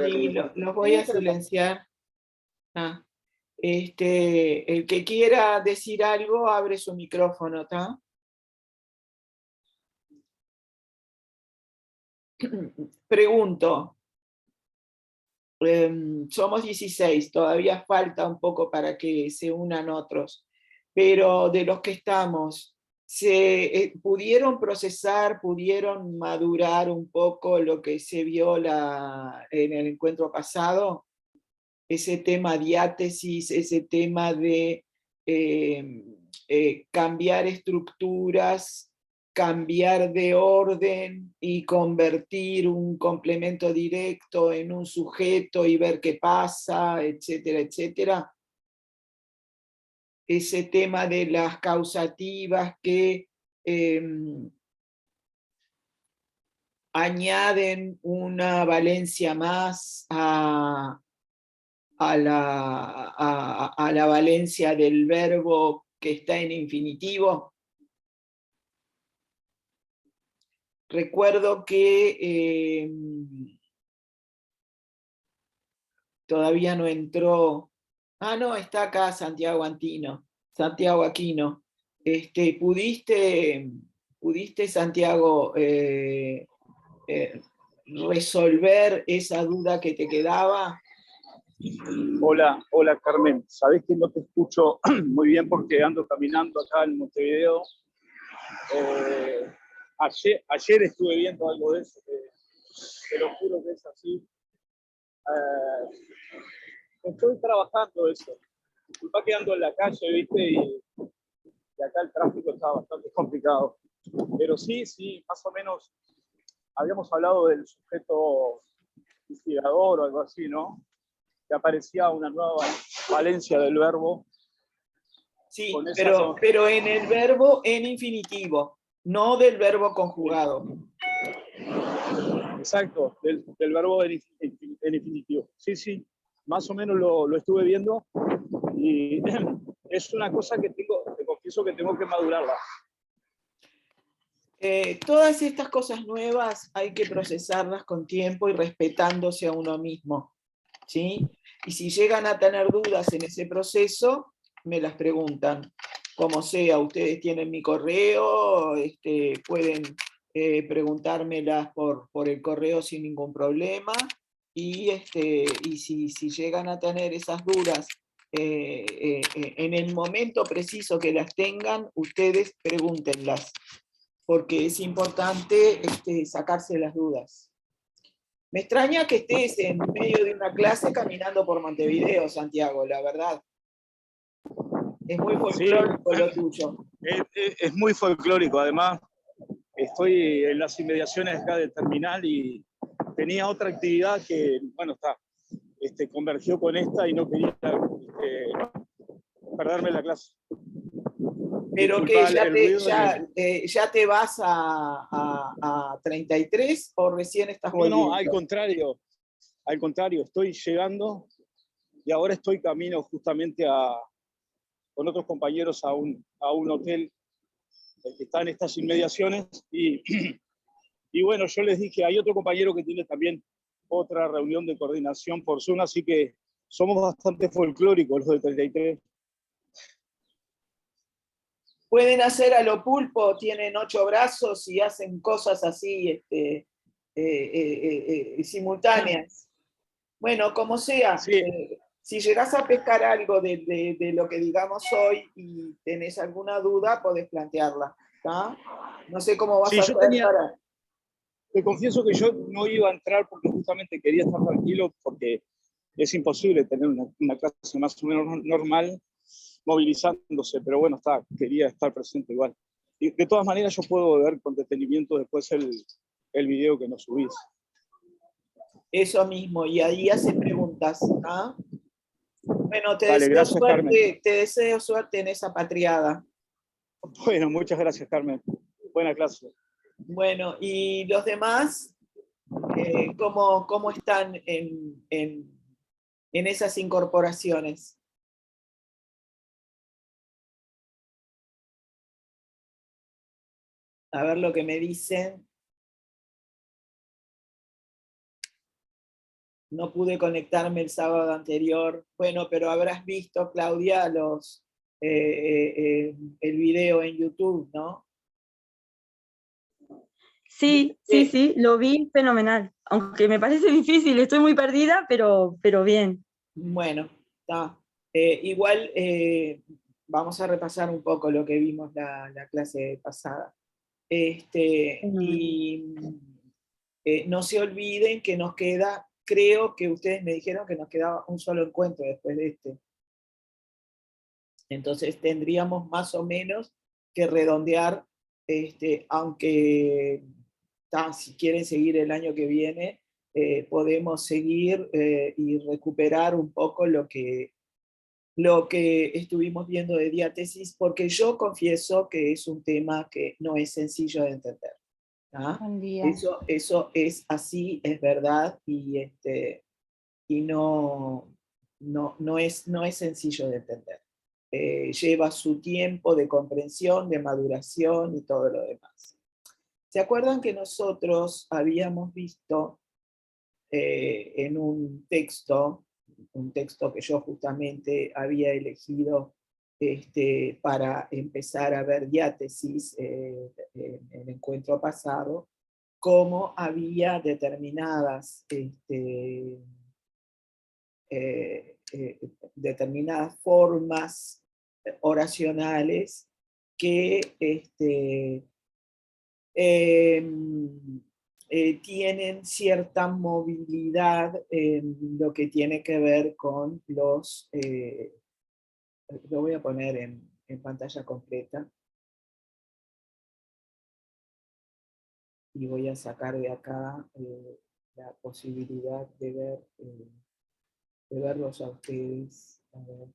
Y los voy a silenciar. Ah, el que quiera decir algo, abre su micrófono, ¿está? Pregunto, somos 16, todavía falta un poco para que se unan otros, pero de los que estamos, ¿se pudieron procesar, pudieron madurar un poco lo que se vio en el encuentro pasado? Ese tema diátesis, ese tema de cambiar estructuras, cambiar de orden y convertir un complemento directo en un sujeto y ver qué pasa, etcétera, etcétera. Ese tema de las causativas que añaden una valencia más a la valencia del verbo que está en infinitivo. Recuerdo que todavía no entró. Ah, no, está acá Santiago Aquino. ¿Pudiste, Santiago, resolver esa duda que te quedaba? Hola, hola Carmen. Sabés que no te escucho muy bien porque ando caminando acá en Montevideo. Ayer estuve viendo algo de eso, te lo juro que es así. Estoy trabajando eso. Disculpa que ando en la calle, ¿viste? Y acá el tráfico está bastante complicado. Pero sí, más o menos habíamos hablado del sujeto instigador o algo así, ¿no? Que aparecía una nueva valencia del verbo. Sí, pero en el verbo en infinitivo, no del verbo conjugado. Exacto, del verbo en infinitivo. Sí, más o menos lo estuve viendo y es una cosa que te confieso que tengo que madurarla. Todas estas cosas nuevas hay que procesarlas con tiempo y respetándose a uno mismo, ¿sí? Y si llegan a tener dudas en ese proceso, me las preguntan. Como sea, ustedes tienen mi correo, pueden preguntármelas por el correo sin ningún problema, y si llegan a tener esas dudas en el momento preciso que las tengan, ustedes pregúntenlas, porque es importante sacarse las dudas. Me extraña que estés en medio de una clase caminando por Montevideo, Santiago, la verdad. Es muy folclórico lo tuyo. Es muy folclórico, además estoy en las inmediaciones acá del terminal y tenía otra actividad que, bueno, convergió con esta y no quería perderme la clase. ¿Pero que ya te vas a 33 o recién estás volviendo? No, al contrario, estoy llegando y ahora estoy camino justamente con otros compañeros a un hotel que está en estas inmediaciones y bueno, yo les dije, hay otro compañero que tiene también otra reunión de coordinación por Zoom, así que somos bastante folclóricos los de 33. Pueden hacer a lo pulpo, tienen 8 brazos y hacen cosas así simultáneas. Bueno, como sea, Sí. si llegás a pescar algo de lo que digamos hoy y tenés alguna duda, podés plantearla, ¿tá? No sé cómo vas a hacer para... Te confieso que yo no iba a entrar porque justamente quería estar tranquilo, porque es imposible tener una clase más o menos normal movilizándose, pero bueno, quería estar presente igual. Y de todas maneras yo puedo ver con detenimiento después el video que nos subís. Eso mismo, y ahí hace preguntas, ¿ah? Bueno, Gracias, Carmen. Te deseo suerte en esa patriada. Bueno, muchas gracias, Carmen. Buena clase. Bueno, ¿y los demás? ¿Cómo están en esas incorporaciones? A ver lo que me dicen. no pude conectarme el sábado anterior. Bueno, pero habrás visto, Claudia, el video en YouTube, ¿no? Sí, lo vi fenomenal. Aunque me parece difícil, estoy muy perdida, pero bien. Bueno, está. Igual vamos a repasar un poco lo que vimos la clase pasada. Y no se olviden que nos queda, creo que ustedes me dijeron que nos quedaba un solo encuentro después de este. Entonces tendríamos más o menos que redondear, aunque si quieren seguir el año que viene, podemos seguir y recuperar un poco lo que estuvimos viendo de diátesis, porque yo confieso que es un tema que no es sencillo de entender. Buen día. Eso es así, es verdad, y no es sencillo de entender. Lleva su tiempo de comprensión, de maduración y todo lo demás. ¿Se acuerdan que nosotros habíamos visto en un texto que yo justamente había elegido para empezar a ver diátesis en el encuentro pasado, cómo había determinadas determinadas formas oracionales que tienen cierta movilidad en lo que tiene que ver con los... lo voy a poner en pantalla completa. Y voy a sacar de acá la posibilidad de verlos a ustedes. A ver.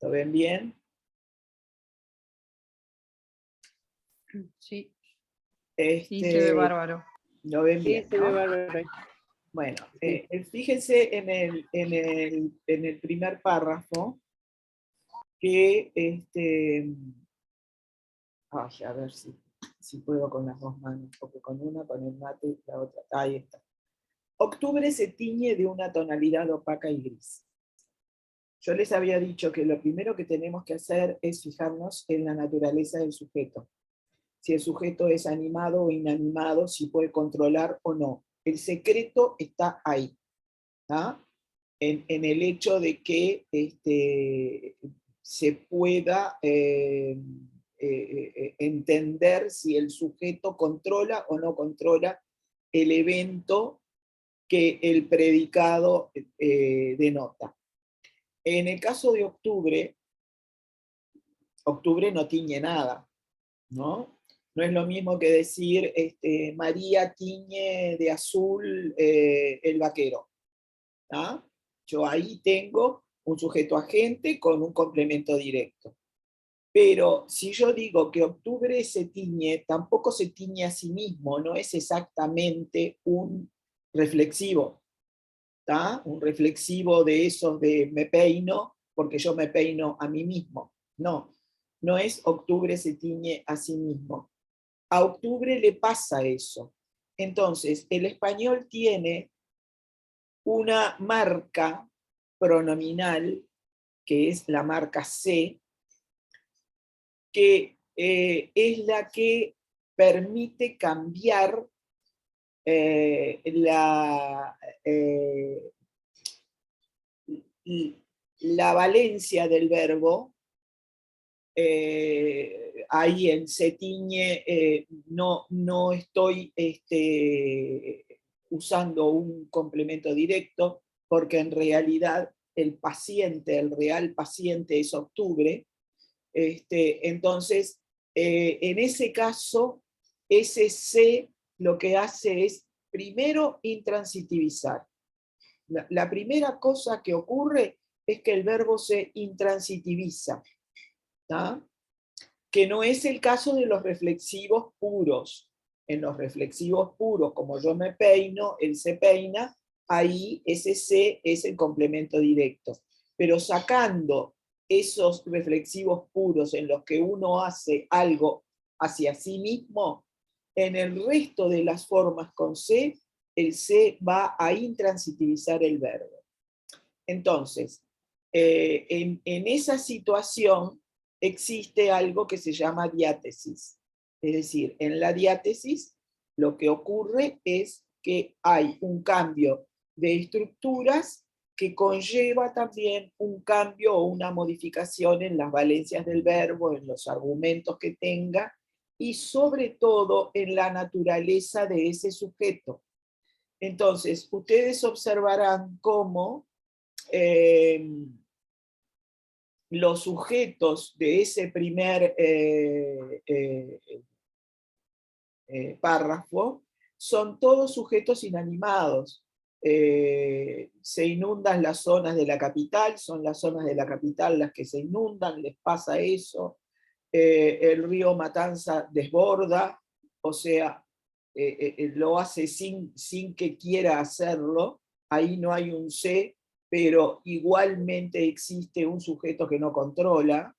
¿Lo ven bien? Sí. Sí, se ve bárbaro. ¿Lo ven bien? Sí, se ve bárbaro. Bueno, fíjense en el primer párrafo que a ver si puedo con las dos manos, porque con una, con el mate, la otra, ahí está. Octubre se tiñe de una tonalidad opaca y gris. Yo les había dicho que lo primero que tenemos que hacer es fijarnos en la naturaleza del sujeto. Si el sujeto es animado o inanimado, si puede controlar o no. El secreto está ahí, ¿ah? En el hecho de que se pueda entender si el sujeto controla o no controla el evento que el predicado denota. En el caso de octubre no tiñe nada, ¿no? No es lo mismo que decir María tiñe de azul el vaquero. ¿Ah? Yo ahí tengo un sujeto agente con un complemento directo. Pero si yo digo que octubre se tiñe, tampoco se tiñe a sí mismo, no es exactamente un reflexivo. ¿Tá? Un reflexivo de esos de me peino porque yo me peino a mí mismo. No, no es octubre se tiñe a sí mismo. A octubre le pasa eso. Entonces, el español tiene una marca pronominal, que es la marca C, que es la que permite cambiar la valencia del verbo. Ahí en se tiñe no estoy usando un complemento directo, porque en realidad el paciente, el real paciente es octubre. Entonces, en ese caso, ese C lo que hace es, primero, intransitivizar. La primera cosa que ocurre es que el verbo se intransitiviza, ¿tá? Que no es el caso de los reflexivos puros. En los reflexivos puros, como yo me peino, él se peina, ahí ese C es el complemento directo. Pero sacando esos reflexivos puros en los que uno hace algo hacia sí mismo, En el resto de las formas con C, el C va a intransitivizar el verbo. Entonces, en esa situación existe algo que se llama diátesis. Es decir, en la diátesis lo que ocurre es que hay un cambio de estructuras que conlleva también un cambio o una modificación en las valencias del verbo, en los argumentos que tenga, y sobre todo en la naturaleza de ese sujeto. Entonces, ustedes observarán cómo los sujetos de ese primer párrafo son todos sujetos inanimados. Se inundan las zonas de la capital, son las zonas de la capital las que se inundan, les pasa eso. El río Matanza desborda, o sea, lo hace sin que quiera hacerlo, ahí no hay un C, pero igualmente existe un sujeto que no controla,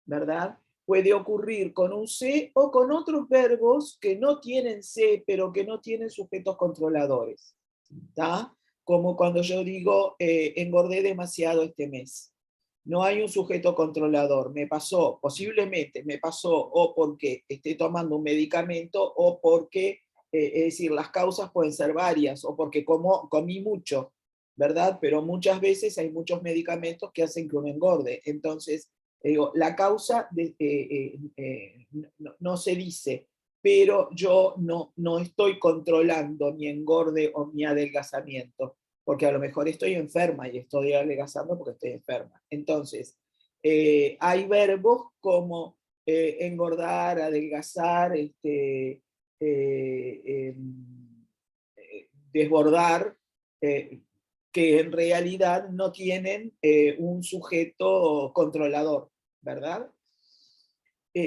¿verdad? Puede ocurrir con un C o con otros verbos que no tienen C, pero que no tienen sujetos controladores, ¿tá? Como cuando yo digo, engordé demasiado este mes. No hay un sujeto controlador, me pasó, posiblemente me pasó o porque esté tomando un medicamento o porque, es decir, las causas pueden ser varias, o porque comí mucho, ¿verdad? Pero muchas veces hay muchos medicamentos que hacen que uno engorde. Entonces, digo, la causa no se dice, pero yo no estoy controlando mi engorde o mi adelgazamiento, porque a lo mejor estoy enferma y estoy adelgazando porque estoy enferma. Entonces, hay verbos como engordar, adelgazar, desbordar, que en realidad no tienen un sujeto controlador, ¿verdad?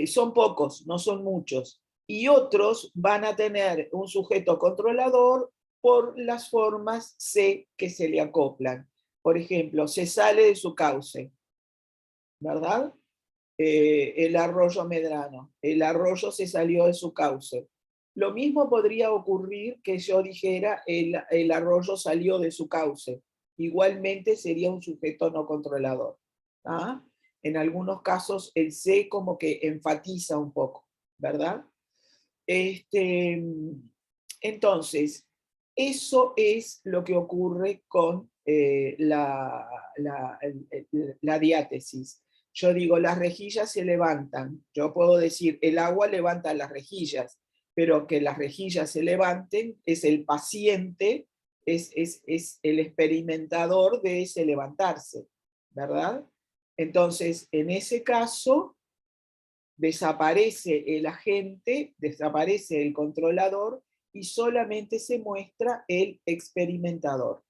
Son pocos, no son muchos. Y otros van a tener un sujeto controlador por las formas C que se le acoplan. Por ejemplo, se sale de su cauce, ¿verdad? El arroyo Medrano. El arroyo se salió de su cauce. Lo mismo podría ocurrir que yo dijera el arroyo salió de su cauce. Igualmente sería un sujeto no controlador. ¿Ah? En algunos casos el C como que enfatiza un poco, ¿verdad? Entonces, eso es lo que ocurre con la diátesis. Yo digo, las rejillas se levantan. Yo puedo decir, el agua levanta las rejillas, pero que las rejillas se levanten es el paciente, es el experimentador de ese levantarse, ¿verdad? Entonces, en ese caso, desaparece el agente, desaparece el controlador y solamente se muestra el experimentador.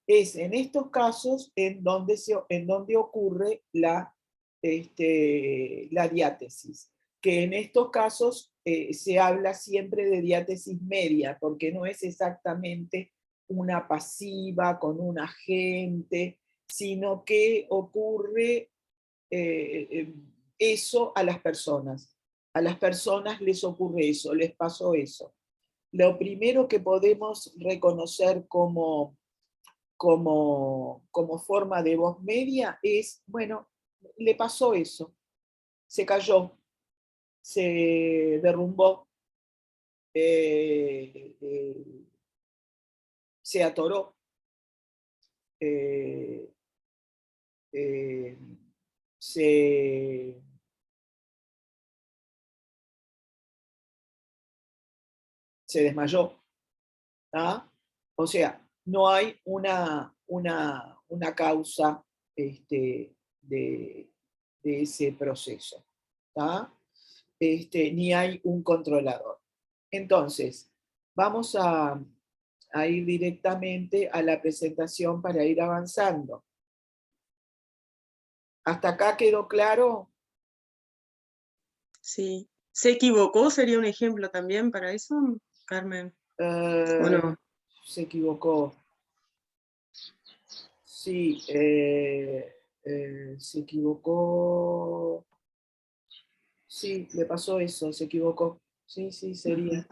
Es en estos casos en donde ocurre la diátesis, que en estos casos se habla siempre de diátesis media, porque no es exactamente una pasiva con un agente, sino que ocurre eso a las personas. A las personas les ocurre eso, les pasó eso. Lo primero que podemos reconocer como forma de voz media es, bueno, le pasó eso, se cayó, se derrumbó, se atoró, se desmayó. ¿Ah? O sea, no hay una causa de ese proceso. ¿Ah? Ni hay un controlador. Entonces, vamos a ir directamente a la presentación para ir avanzando. ¿Hasta acá quedó claro? Sí. ¿Se equivocó? ¿Sería un ejemplo también para eso, Carmen? ¿O no? Se equivocó. Sí, se equivocó. Sí, le pasó eso, se equivocó. Sí, sería.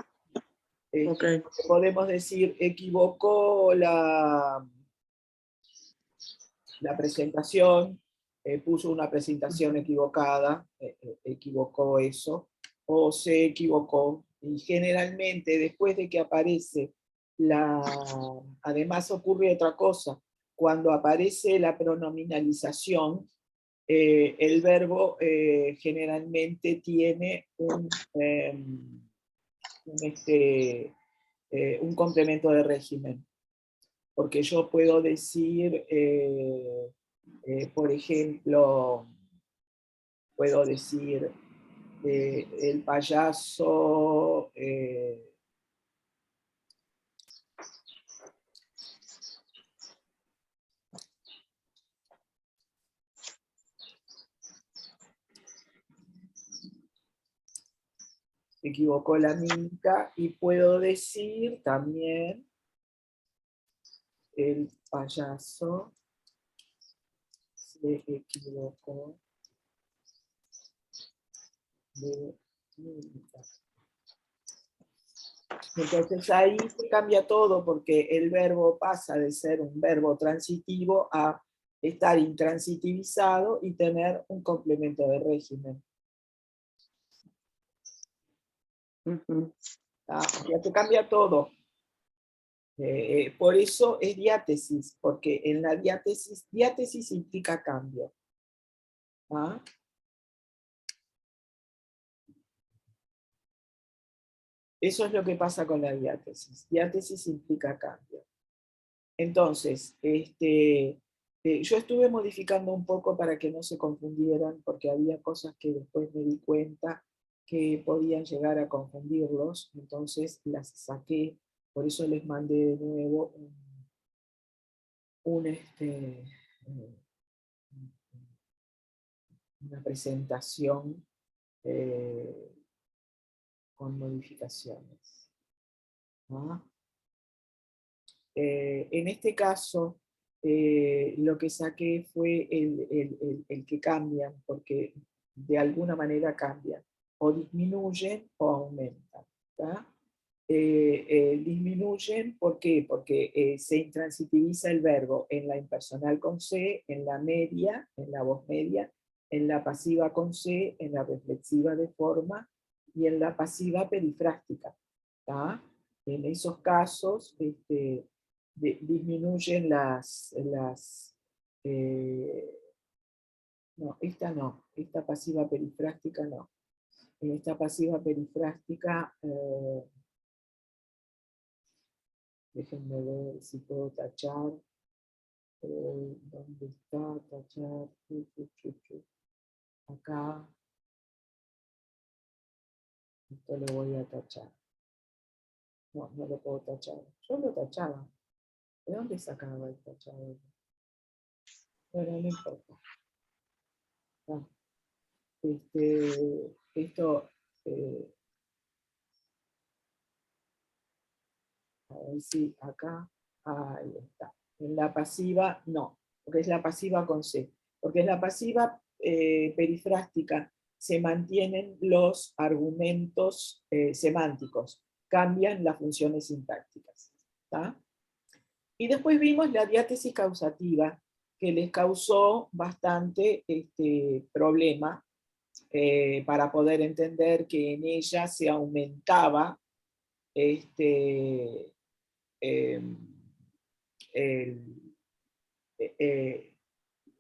Okay. Podemos decir, equivocó la presentación, puso una presentación equivocada, equivocó eso, o se equivocó. Y generalmente después de que aparece además ocurre otra cosa, cuando aparece la pronominalización, el verbo generalmente tiene un complemento de régimen. Porque yo puedo decir, por ejemplo, puedo decir, el payaso equivocó la mímica, y puedo decir también el payaso se equivocó de mímica. Entonces ahí se cambia todo, porque el verbo pasa de ser un verbo transitivo a estar intransitivizado y tener un complemento de régimen. Ya se cambia todo. Por eso es diátesis, porque en la diátesis implica cambio. ¿Ah? Eso es lo que pasa con la diátesis. Diátesis implica cambio. Entonces, yo estuve modificando un poco para que no se confundieran, porque había cosas que después me di cuenta que podían llegar a confundirlos, entonces las saqué, por eso les mandé de nuevo una presentación con modificaciones. ¿Ah? En este caso, lo que saqué fue el que cambian, porque de alguna manera cambian, o disminuyen o aumentan. Disminuyen, ¿por qué? Porque se intransitiviza el verbo en la impersonal con C, en la media, en la voz media, en la pasiva con C, en la reflexiva de forma y en la pasiva perifrástica. En esos casos disminuyen no, esta pasiva perifrástica no. En esta pasiva perifrástica, déjenme ver si puedo tachar. ¿Dónde está? Tachar. Acá. Esto lo voy a tachar. No, no lo puedo tachar. Yo lo tachaba. ¿De dónde sacaba el tachado? Bueno, no importa. No. Esto, a ver si acá, ahí está. En la pasiva, no, porque es la pasiva con C. Porque en la pasiva perifrástica se mantienen los argumentos semánticos, cambian las funciones sintácticas. ¿Tá? Y después vimos la diátesis causativa, que les causó bastante problema para poder entender que en ella se aumentaba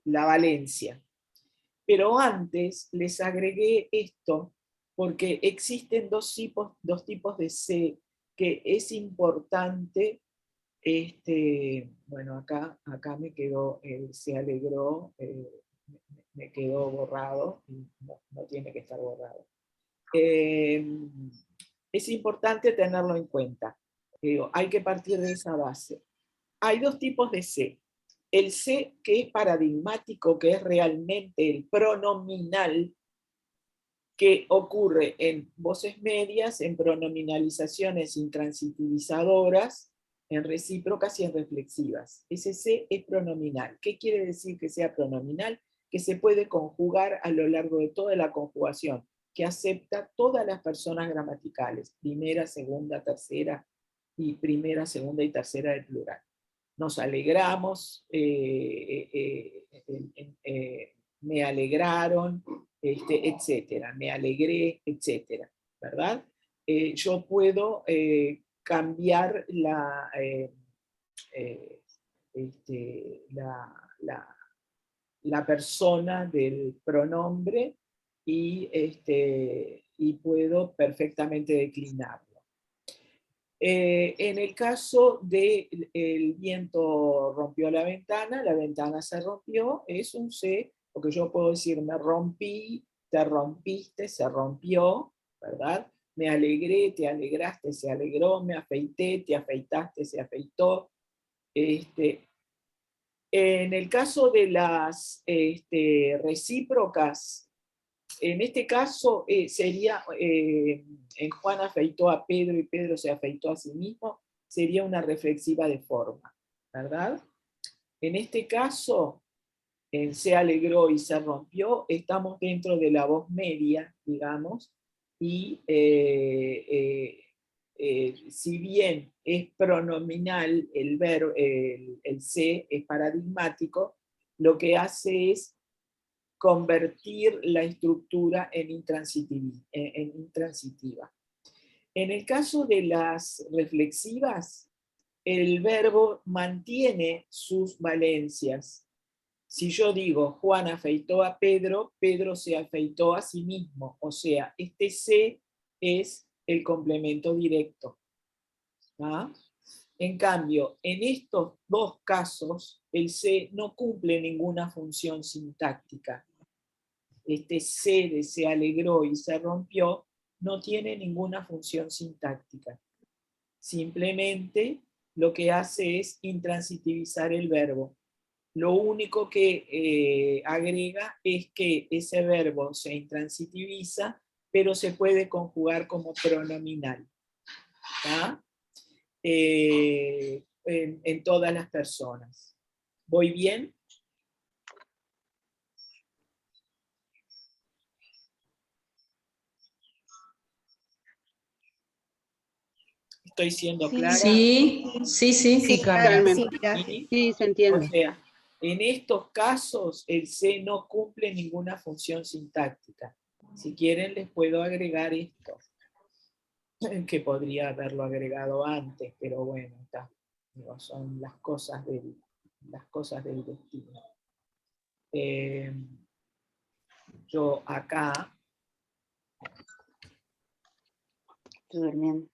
la valencia. Pero antes les agregué esto porque existen dos tipos de C que es importante. Bueno, acá me quedó, se alegró, me quedó borrado, y no tiene que estar borrado. Es importante tenerlo en cuenta. Hay que partir de esa base. Hay dos tipos de C. El C que es paradigmático, que es realmente el pronominal, que ocurre en voces medias, en pronominalizaciones intransitivizadoras, en recíprocas y en reflexivas. Ese C es pronominal. ¿Qué quiere decir que sea pronominal? Que se puede conjugar a lo largo de toda la conjugación. que acepta todas las personas gramaticales, primera, segunda, tercera, y primera, segunda y tercera del plural. Nos alegramos, me alegraron, etcétera, me alegré, etcétera, ¿verdad? Yo puedo cambiar la persona del pronombre y puedo perfectamente declinarlo. En el caso de el viento rompió la ventana se rompió, es un se, porque yo puedo decir me rompí, te rompiste, se rompió, ¿verdad? Me alegré, te alegraste, se alegró, me afeité, te afeitaste, se afeitó. En el caso de las recíprocas, en este caso sería, en Juan afeitó a Pedro y Pedro se afeitó a sí mismo, sería una reflexiva de forma, ¿verdad? En este caso, en se alegró y se rompió, estamos dentro de la voz media, digamos, y si bien es pronominal el verbo, el se es paradigmático, lo que hace es convertir la estructura en intransitiva. En el caso de las reflexivas, el verbo mantiene sus valencias. Si yo digo, Juan afeitó a Pedro, Pedro se afeitó a sí mismo. O sea, este se es el complemento directo. ¿Ah? En cambio, en estos dos casos, el se no cumple ninguna función sintáctica. Este se de se alegró y se rompió no tiene ninguna función sintáctica. Simplemente lo que hace es intransitivizar el verbo. Lo único que agrega es que ese verbo se intransitiviza, pero se puede conjugar como pronominal. ¿Ah? En todas las personas. ¿Voy bien? ¿Estoy siendo clara? Sí, sí, sí. Sí, Carmen. Sí, ¿Sí? Sí, se O entiende. sea, en estos casos el se no cumple ninguna función sintáctica. Si quieren les puedo agregar esto, que podría haberlo agregado antes, pero bueno, está. Digo, son las cosas del destino. Yo acá Estoy durmiendo.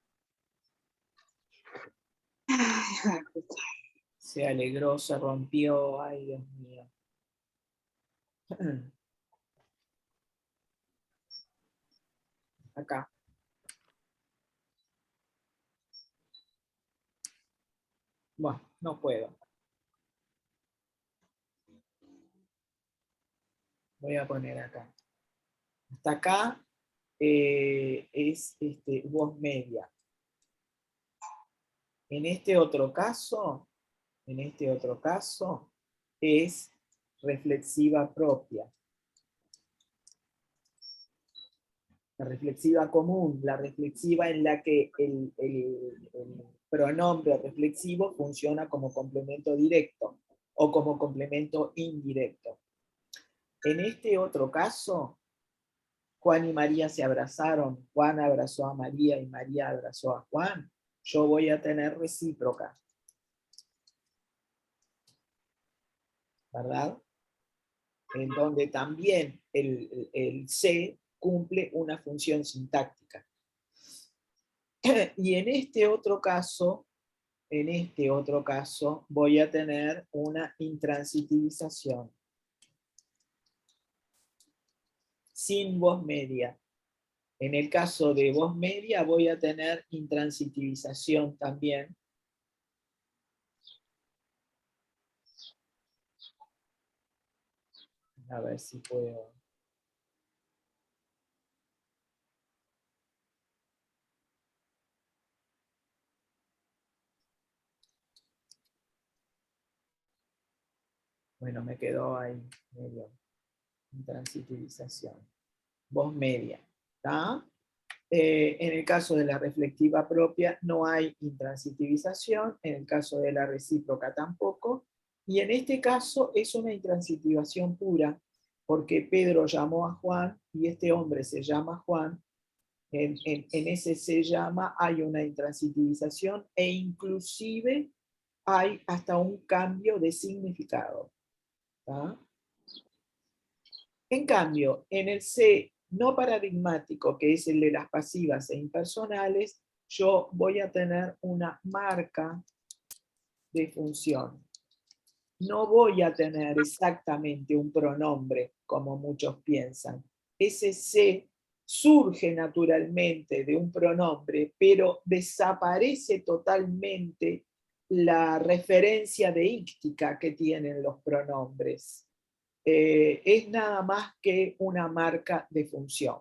se alegró, se rompió, ay Dios mío. Acá. Bueno, no puedo. Voy a poner acá. Hasta acá es voz media. En este otro caso es reflexiva propia. La reflexiva común, la reflexiva en la que el pronombre reflexivo funciona como complemento directo o como complemento indirecto. En este otro caso, Juan y María se abrazaron, Juan abrazó a María y María abrazó a Juan. Yo voy a tener recíproca, ¿verdad? En donde también el se cumple una función sintáctica. Y en este otro caso voy a tener una intransitivización sin voz media. En el caso de voz media voy a tener intransitivización también. A ver si puedo. Bueno, me quedó ahí medio intransitivización. Voz media. ¿tá? En el caso de la reflectiva propia no hay intransitivización, en el caso de la recíproca tampoco, y en este caso es una intransitivación pura, porque Pedro llamó a Juan y este hombre se llama Juan. En ese se llama, hay una intransitivización e inclusive hay hasta un cambio de significado, ¿tá? En cambio, en el C no paradigmático, que es el de las pasivas e impersonales, yo voy a tener una marca de función. No voy a tener exactamente un pronombre, como muchos piensan. Ese C surge naturalmente de un pronombre, pero desaparece totalmente la referencia deíctica que tienen los pronombres. Es nada más que una marca de función,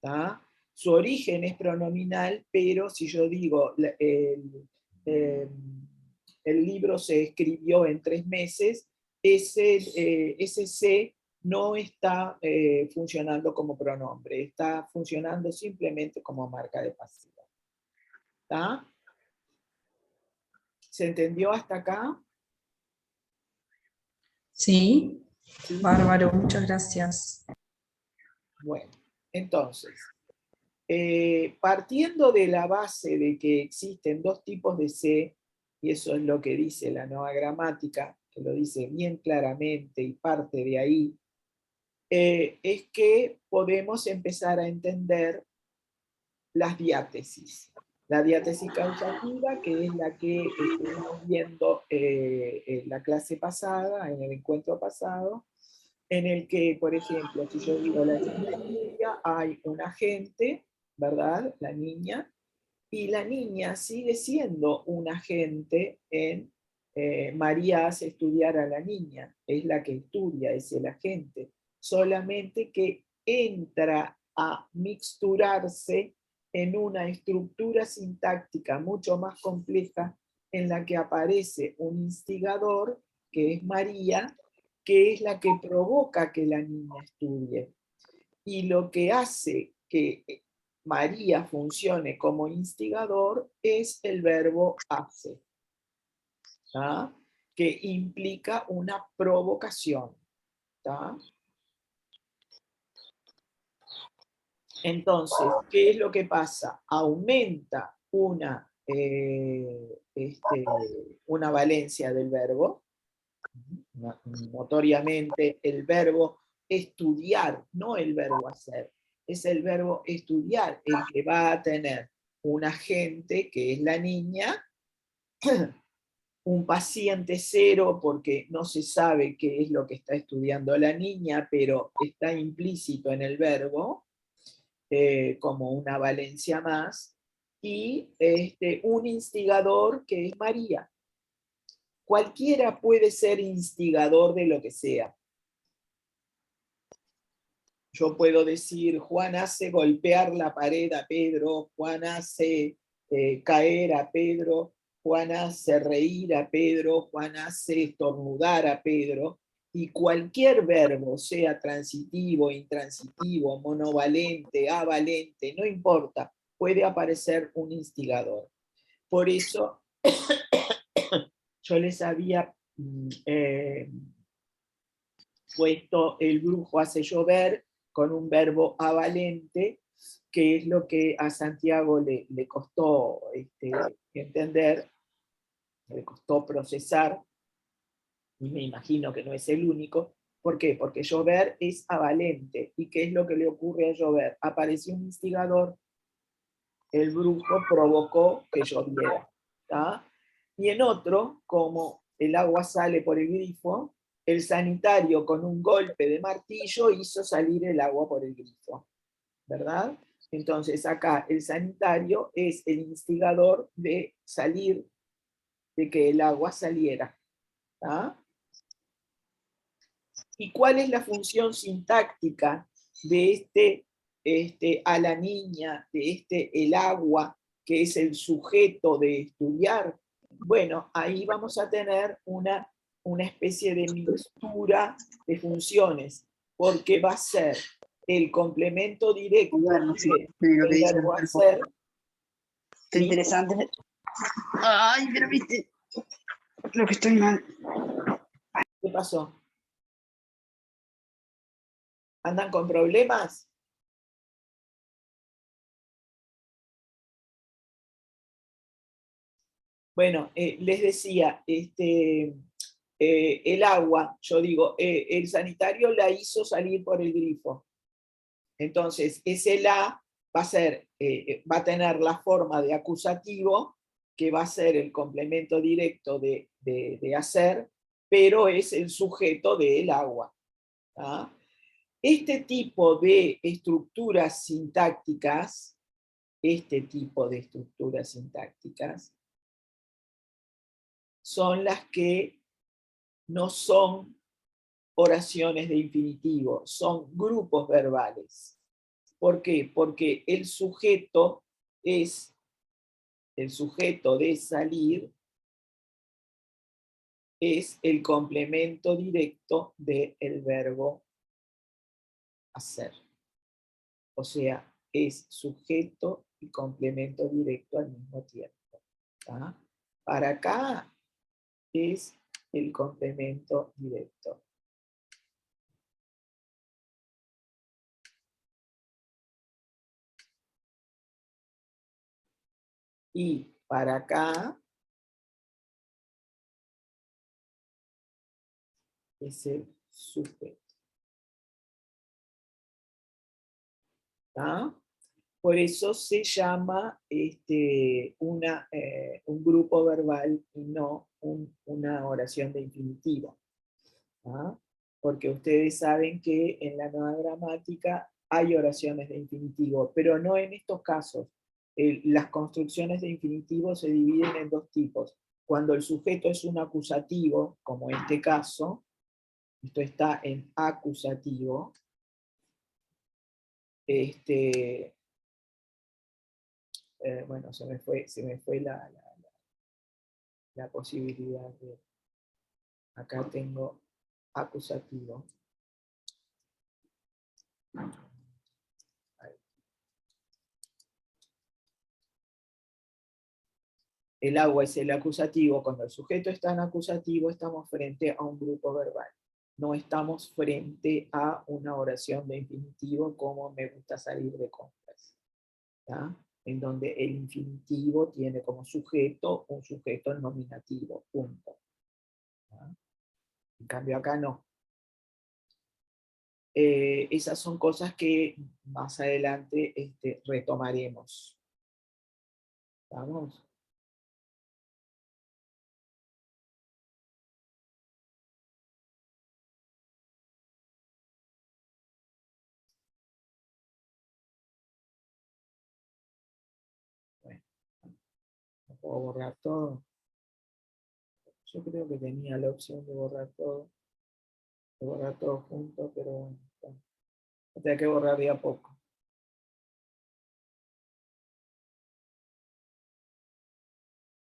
¿tá? Su origen es pronominal, pero si yo digo el libro se escribió en 3 meses, ese C no está funcionando como pronombre, está funcionando simplemente como marca de pasiva. ¿Tá? ¿Se entendió hasta acá? Sí, ¿Sí? bárbaro, muchas gracias. Bueno, entonces, partiendo de la base de que existen 2 tipos de C, y eso es lo que dice la nueva gramática, que lo dice bien claramente y parte de ahí, es que podemos empezar a entender las diátesis. La diátesis causativa, que es la que estuvimos viendo en la clase pasada, en el encuentro pasado, en el que, por ejemplo, si yo digo la niña estudia, hay un agente, ¿verdad? La niña, y la niña sigue siendo un agente en María hace estudiar a la niña, es la que estudia, es el agente, solamente que entra a mixturarse en una estructura sintáctica mucho más compleja en la que aparece un instigador, que es María, que es la que provoca que la niña estudie. Y lo que hace que María funcione como instigador es el verbo hace, ¿tá? Que implica una provocación, ¿tá? Entonces, ¿qué es lo que pasa? Aumenta una valencia del verbo, notoriamente el verbo estudiar, no el verbo hacer, es el verbo estudiar el que va a tener un agente que es la niña, un paciente cero porque no se sabe qué es lo que está estudiando la niña, pero está implícito en el verbo, como una valencia más, y un instigador que es María. Cualquiera puede ser instigador de lo que sea. Yo puedo decir, Juan hace golpear la pared a Pedro, Juan hace caer a Pedro, Juan hace reír a Pedro, Juan hace estornudar a Pedro, y cualquier verbo, sea transitivo, intransitivo, monovalente, avalente, no importa, puede aparecer un instigador. Por eso yo les había puesto el brujo hace llover con un verbo avalente, que es lo que a Santiago le costó entender, le costó procesar, y me imagino que no es el único. ¿Por qué? Porque llover es avalente. ¿Y qué es lo que le ocurre a llover? Apareció un instigador, el brujo provocó que lloviera, ¿tá? Y en otro, como el agua sale por el grifo, el sanitario con un golpe de martillo hizo salir el agua por el grifo, ¿verdad? Entonces acá el sanitario es el instigador de salir, de que el agua saliera, ¿tá? ¿Y cuál es la función sintáctica de a la niña, de el agua, que es el sujeto de estudiar? Bueno, ahí vamos a tener una especie de mixtura de funciones, porque va a ser el complemento directo Bueno, sí, del lo que dice el verbo cuerpo. hacer. Está ¿Sí? interesante. Ay, pero viste, creo que estoy mal. ¿Qué pasó? ¿Andan con problemas? Bueno, les decía, el agua, yo digo, el sanitario la hizo salir por el grifo. Entonces, ese la va a tener la forma de acusativo, que va a ser el complemento directo de hacer, pero es el sujeto del agua. ¿Ah? Este tipo de estructuras sintácticas, son las que no son oraciones de infinitivo, son grupos verbales. ¿Por qué? Porque el sujeto de salir es el complemento directo del verbo hacer. O sea, es sujeto y complemento directo al mismo tiempo. ¿Ah? Para acá es el complemento directo. Y para acá es el sujeto. ¿Ah? Por eso se llama un grupo verbal y no una oración de infinitivo. ¿Ah? Porque ustedes saben que en la nueva gramática hay oraciones de infinitivo, pero no en estos casos. Las construcciones de infinitivo se dividen en dos tipos. Cuando el sujeto es un acusativo, como en este caso, esto está en acusativo, bueno, se me fue la posibilidad de... Acá tengo acusativo. Ahí. El agua es el acusativo. Cuando el sujeto está en acusativo, estamos frente a un grupo verbal. No estamos frente a una oración de infinitivo como me gusta salir de compras. ¿Ya? En donde el infinitivo tiene como sujeto un sujeto nominativo, punto. ¿Ya? En cambio acá no. Esas son cosas que más adelante retomaremos. ¿Vamos? Bueno, no puedo borrar todo. Yo creo que tenía la opción de borrar todo junto, pero bueno, hay que borrar de a poco.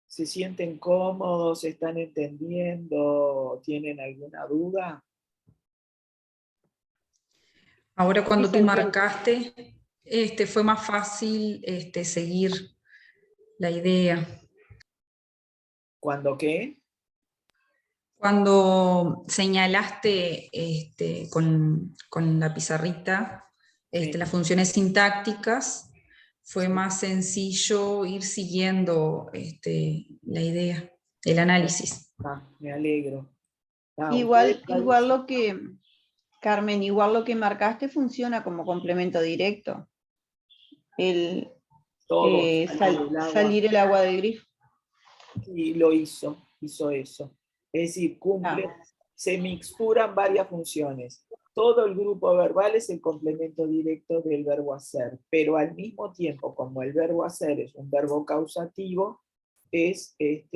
¿Se sienten cómodos? ¿Están entendiendo? ¿Tienen alguna duda? Ahora cuando Sí, tú se entiende. marcaste, fue más fácil seguir la idea. ¿Cuándo qué? Cuando señalaste con la pizarrita Sí. las funciones sintácticas, fue más sencillo ir siguiendo la idea, el análisis. Ah, me alegro. Ah, Igual lo que, Carmen, igual lo que marcaste funciona como complemento directo. El todo sale del agua. salir el agua del grifo. Y lo hizo eso. Es decir, se mixturan varias funciones. Todo el grupo verbal es el complemento directo del verbo hacer, pero al mismo tiempo, como el verbo hacer es un verbo causativo, es el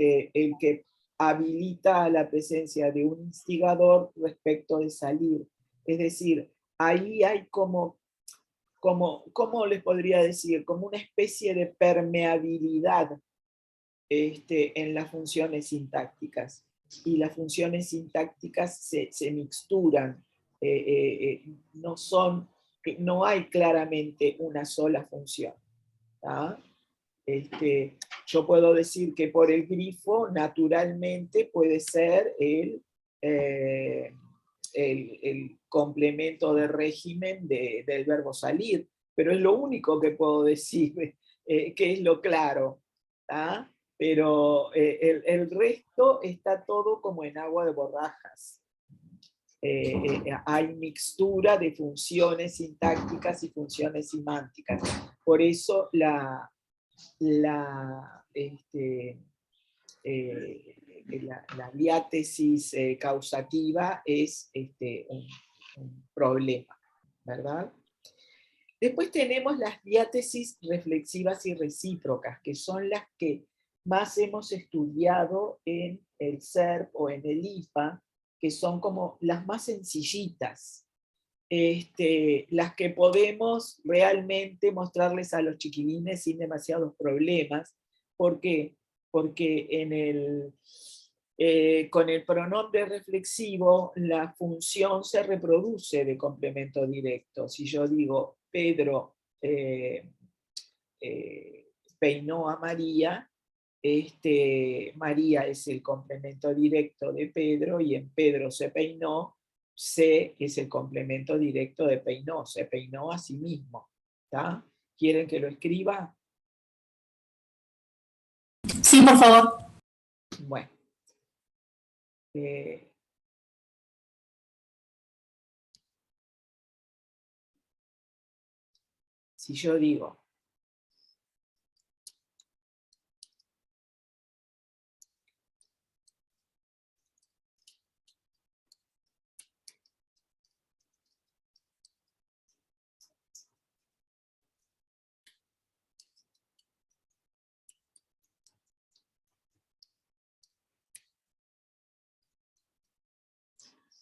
que habilita a la presencia de un instigador respecto de salir. Es decir, ahí hay ¿cómo les podría decir? Como una especie de permeabilidad en las funciones sintácticas. Y las funciones sintácticas se mixturan, no son no hay claramente una sola función. Yo puedo decir que por el grifo, naturalmente, puede ser el complemento de régimen del verbo salir, pero es lo único que puedo decir, que es lo claro. Pero el resto está todo como en agua de borrajas. Hay mixtura de funciones sintácticas y funciones semánticas. Por eso la diátesis causativa es un problema, ¿verdad? Después tenemos las diátesis reflexivas y recíprocas, que son las que más hemos estudiado en el SERP o en el IPA, que son como las más sencillitas, las que podemos realmente mostrarles a los chiquilines sin demasiados problemas. ¿Por qué? Porque con el pronombre reflexivo la función se reproduce de complemento directo. Si yo digo Pedro peinó a María, María es el complemento directo de Pedro, y en Pedro se peinó, se es el complemento directo de peinó, se peinó a sí mismo. ¿Está? ¿Quieren que lo escriba? Sí, por favor. Bueno. Si yo digo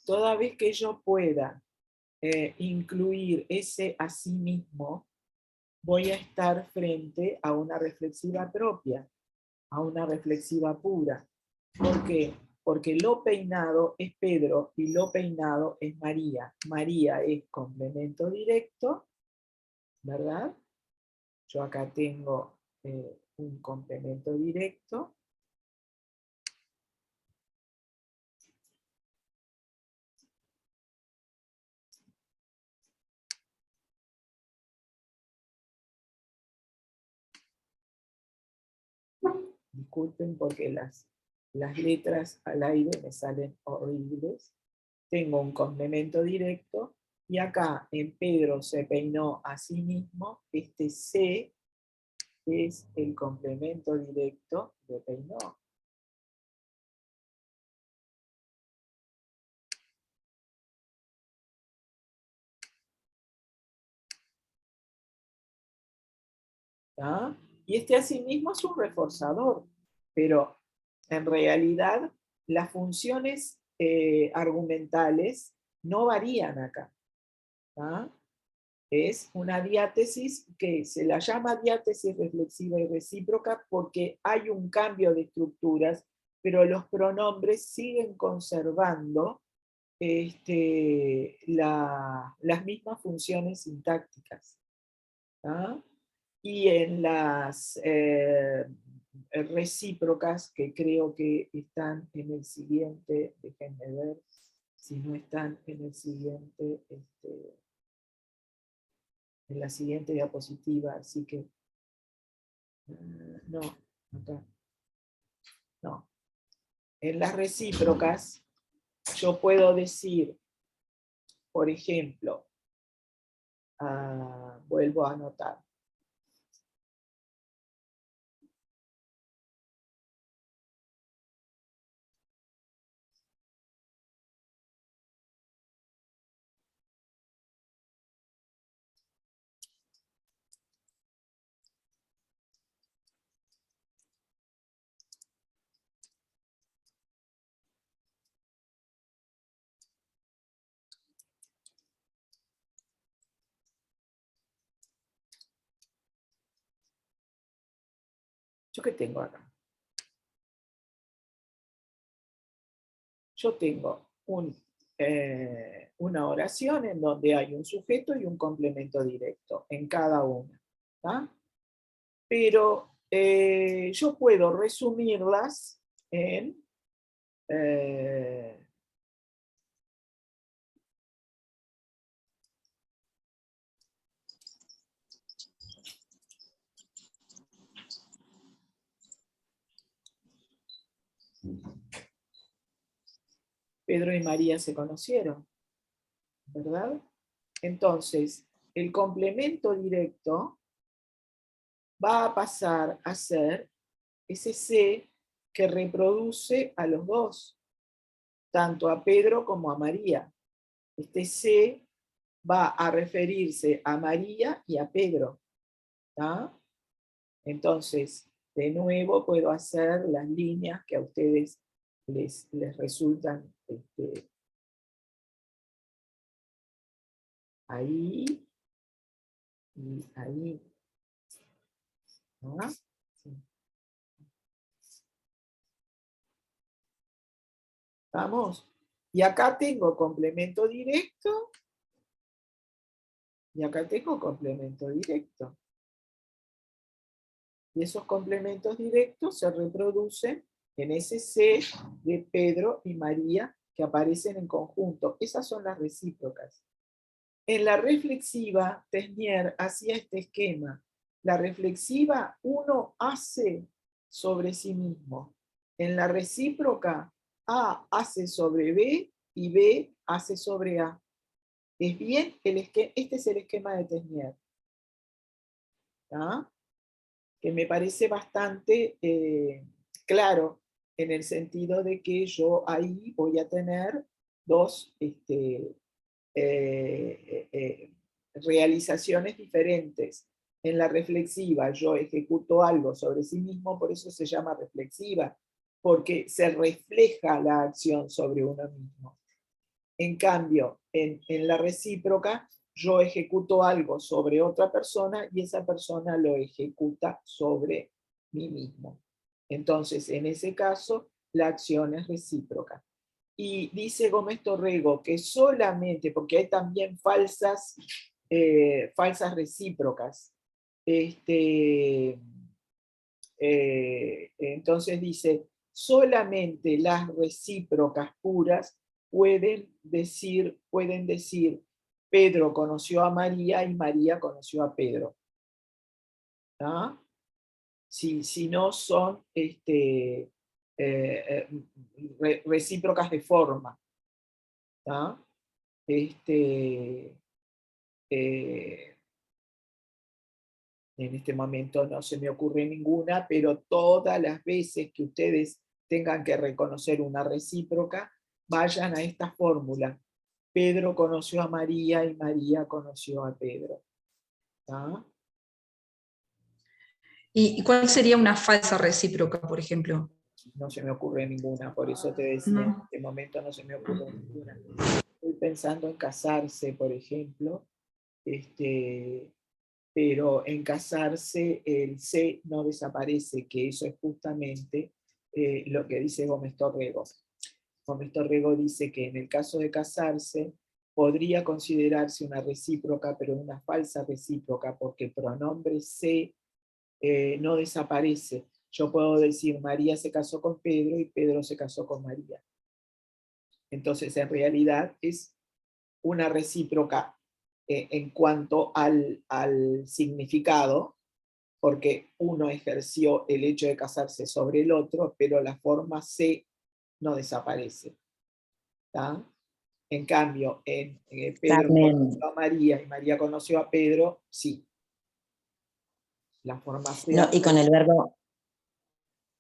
toda vez que yo pueda incluir ese a sí mismo, voy a estar frente a una reflexiva propia, a una reflexiva pura. ¿Por qué? Porque lo peinado es Pedro y lo peinado es María. María es complemento directo, ¿verdad? Yo acá tengo un complemento directo. Disculpen porque las letras al aire me salen horribles. Tengo un complemento directo, y acá en Pedro se peinó a sí mismo, este C es el complemento directo de peinó. ¿Ah? Y este asimismo es un reforzador, pero en realidad las funciones argumentales no varían acá. ¿Ah? Es una diátesis que se la llama diátesis reflexiva y recíproca porque hay un cambio de estructuras, pero los pronombres siguen conservando las mismas funciones sintácticas. ¿Ah? Y en las recíprocas, que creo que están en el siguiente, déjenme ver si no están en el siguiente, en la siguiente diapositiva, así que no, acá, no. En las recíprocas yo puedo decir, por ejemplo, vuelvo a anotar. ¿Yo qué tengo acá? Yo tengo un una oración en donde hay un sujeto y un complemento directo en cada una. ¿Tá? Pero yo puedo resumirlas en Pedro y María se conocieron, ¿verdad? Entonces, el complemento directo va a pasar a ser ese C que reproduce a los dos, tanto a Pedro como a María. Este C va a referirse a María y a Pedro. ¿Tá? Entonces, de nuevo puedo hacer las líneas que a ustedes les resultan ahí y ahí. ¿No? Sí. Vamos. Y acá tengo complemento directo. Y acá tengo complemento directo. Y esos complementos directos se reproducen en ese C de Pedro y María que aparecen en conjunto. Esas son las recíprocas. En la reflexiva, Tesnier hacía este esquema. La reflexiva uno hace sobre sí mismo. En la recíproca, A hace sobre B y B hace sobre A. Es bien, este es el esquema de Tesnier. ¿Tá? Que me parece bastante claro en el sentido de que yo ahí voy a tener dos realizaciones diferentes. En la reflexiva yo ejecuto algo sobre sí mismo, por eso se llama reflexiva, porque se refleja la acción sobre uno mismo. En cambio, en la recíproca, yo ejecuto algo sobre otra persona y esa persona lo ejecuta sobre mí mismo. Entonces, en ese caso, la acción es recíproca. Y dice Gómez Torrego que solamente, porque hay también falsas recíprocas, entonces dice, solamente las recíprocas puras pueden decir, Pedro conoció a María y María conoció a Pedro. ¿Ah? Si no son recíprocas de forma. ¿Ah? En este momento no se me ocurre ninguna, pero todas las veces que ustedes tengan que reconocer una recíproca, vayan a esta fórmula. Pedro conoció a María y María conoció a Pedro. ¿Ah? ¿Y cuál sería una falsa recíproca, por ejemplo? No se me ocurre ninguna, por eso te decía, en este momento no se me ocurre ninguna. Estoy pensando en casarse, por ejemplo, pero en casarse el C no desaparece, que eso es justamente lo que dice Gómez Torrego. Gómez Torrego dice que en el caso de casarse podría considerarse una recíproca, pero una falsa recíproca, porque el pronombre C no desaparece. Yo puedo decir María se casó con Pedro y Pedro se casó con María. Entonces, en realidad es una recíproca en cuanto al significado, porque uno ejerció el hecho de casarse sobre el otro, pero la forma C no desaparece. ¿Tá? En cambio, Pedro conoció a María y María conoció a Pedro, sí. La forma C. No, y con el verbo...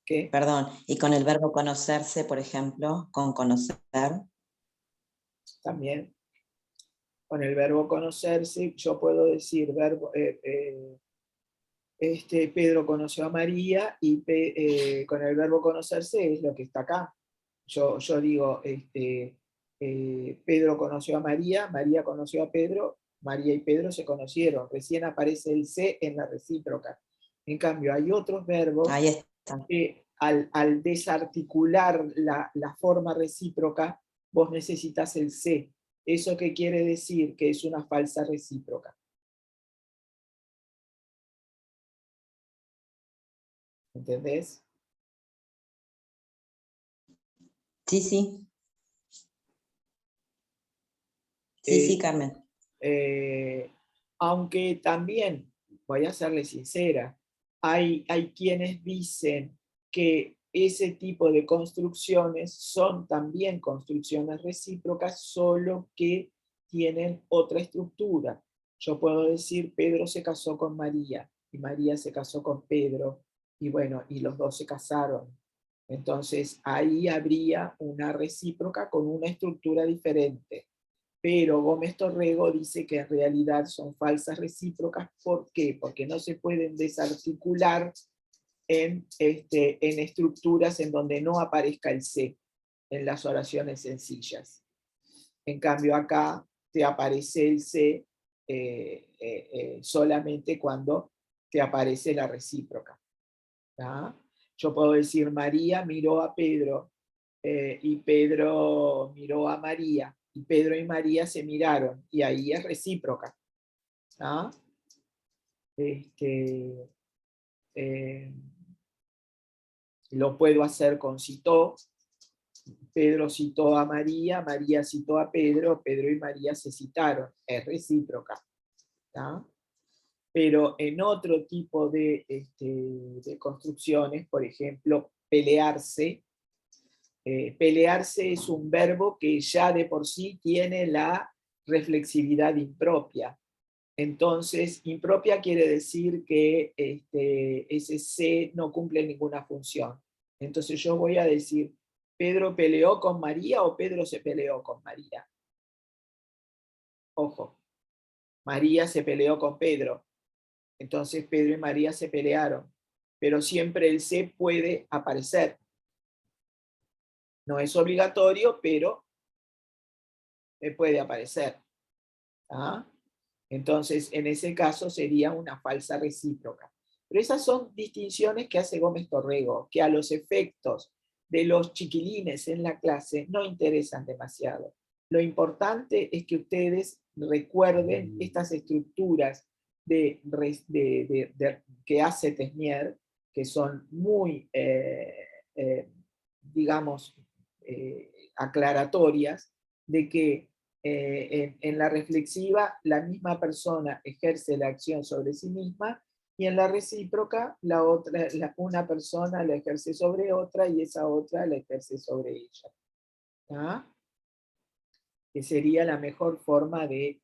¿Qué? Perdón, y con el verbo conocerse, por ejemplo, con conocer. También. Con el verbo conocerse, yo puedo decir Pedro conoció a María y con el verbo conocerse es lo que está acá. Yo digo, Pedro conoció a María, María conoció a Pedro, María y Pedro se conocieron. Recién aparece el C en la recíproca. En cambio, hay otros verbos que al desarticular la forma recíproca vos necesitas el C. ¿Eso qué quiere decir? Que es una falsa recíproca. ¿Entendés? Sí, sí. Sí, Carmen. Aunque también, voy a serle sincera, hay quienes dicen que ese tipo de construcciones son también construcciones recíprocas, solo que tienen otra estructura. Yo puedo decir, Pedro se casó con María, y María se casó con Pedro, y bueno, y los dos se casaron. Entonces, ahí habría una recíproca con una estructura diferente. Pero Gómez Torrego dice que en realidad son falsas recíprocas. ¿Por qué? Porque no se pueden desarticular en estructuras en donde no aparezca el C, en las oraciones sencillas. En cambio acá te aparece el C solamente cuando te aparece la recíproca. ¿tá? Yo puedo decir, María miró a Pedro y Pedro miró a María, y Pedro y María se miraron, y ahí es recíproca. ¿tá? Lo puedo hacer con citó. Pedro citó a María, María citó a Pedro, Pedro y María se citaron. Es recíproca. ¿tá? Pero en otro tipo de construcciones, por ejemplo, pelearse. Pelearse es un verbo que ya de por sí tiene la reflexividad impropia. Entonces, impropia quiere decir que ese C no cumple ninguna función. Entonces yo voy a decir, ¿Pedro peleó con María o Pedro se peleó con María? Ojo, María se peleó con Pedro. Entonces Pedro y María se pelearon. Pero siempre el C puede aparecer. No es obligatorio, pero puede aparecer. ¿ah? Entonces, en ese caso sería una falsa recíproca. Pero esas son distinciones que hace Gómez Torrego, que a los efectos de los chiquilines en la clase no interesan demasiado. Lo importante es que ustedes recuerden estas estructuras que hace Tesnier, que son muy, digamos, aclaratorias, de que en la reflexiva la misma persona ejerce la acción sobre sí misma, y en la recíproca una persona la ejerce sobre otra y esa otra la ejerce sobre ella. ¿tá? Que sería la mejor forma de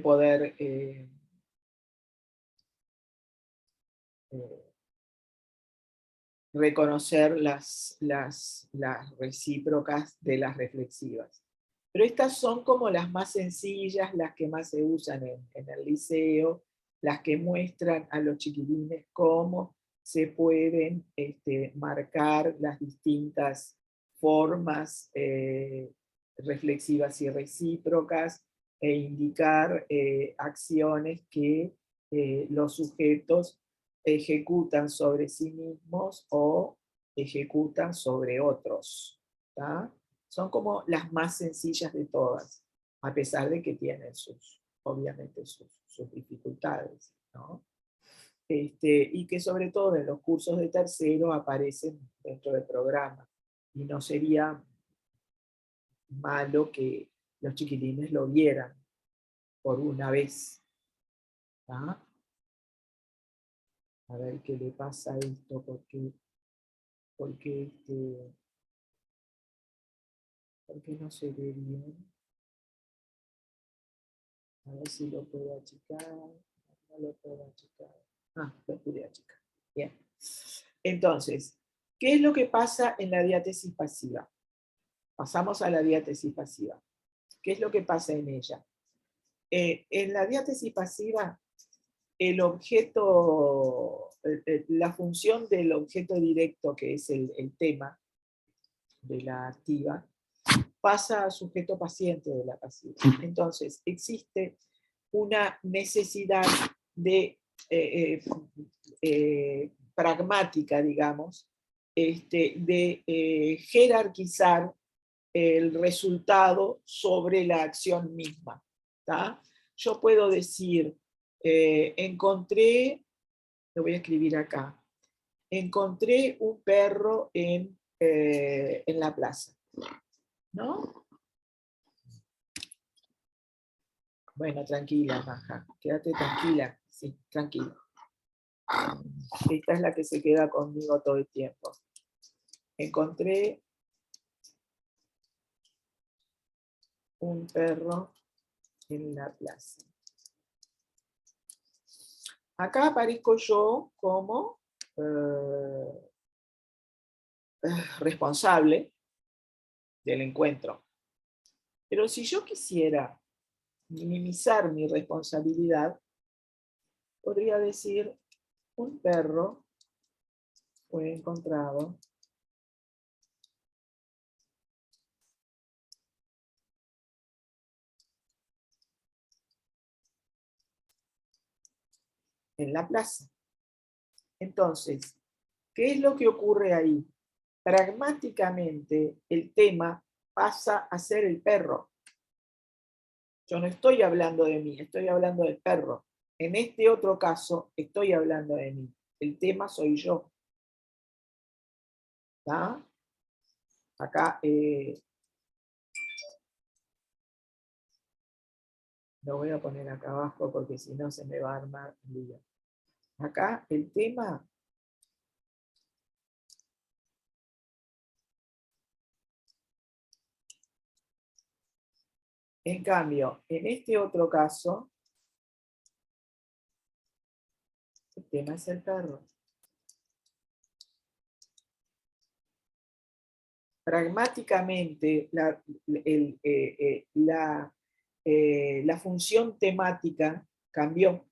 poder reconocer las recíprocas de las reflexivas. Pero estas son como las más sencillas, las que más se usan en el liceo, las que muestran a los chiquilines cómo se pueden marcar las distintas formas reflexivas y recíprocas, e indicar acciones que los sujetos ejecutan sobre sí mismos o ejecutan sobre otros. ¿tá? Son como las más sencillas de todas, a pesar de que tienen obviamente sus dificultades. ¿no? Y que sobre todo en los cursos de tercero aparecen dentro del programa. Y no sería malo que los chiquilines lo vieran por una vez. ¿tá? A ver qué le pasa a esto, porque no se ve bien. A ver si lo puedo achicar. No lo puedo achicar. Lo pude achicar. Bien. Entonces, ¿qué es lo que pasa en la diátesis pasiva? Pasamos a la diátesis pasiva. ¿Qué es lo que pasa en ella? En la diátesis pasiva, el objeto, la función del objeto directo, que es el tema de la activa, pasa a sujeto paciente de la pasiva. Entonces, existe una necesidad de pragmática, digamos, de jerarquizar el resultado sobre la acción misma. ¿Tá? Yo puedo decir, encontré, lo voy a escribir acá, encontré un perro en la plaza, ¿no? Bueno, tranquila, Maja, quédate tranquila, sí, tranquila. Esta es la que se queda conmigo todo el tiempo. Encontré un perro en la plaza. Acá aparezco yo como responsable del encuentro. Pero si yo quisiera minimizar mi responsabilidad, podría decir, un perro fue encontrado en la plaza. Entonces, ¿qué es lo que ocurre ahí? Pragmáticamente, el tema pasa a ser el perro. Yo no estoy hablando de mí, estoy hablando del perro. En este otro caso, estoy hablando de mí. El tema soy yo. ¿Está? Acá lo voy a poner acá abajo porque si no se me va a armar el lío. Acá el tema en cambio, en este otro caso, el tema es el perro. Pragmáticamente, la función temática cambió.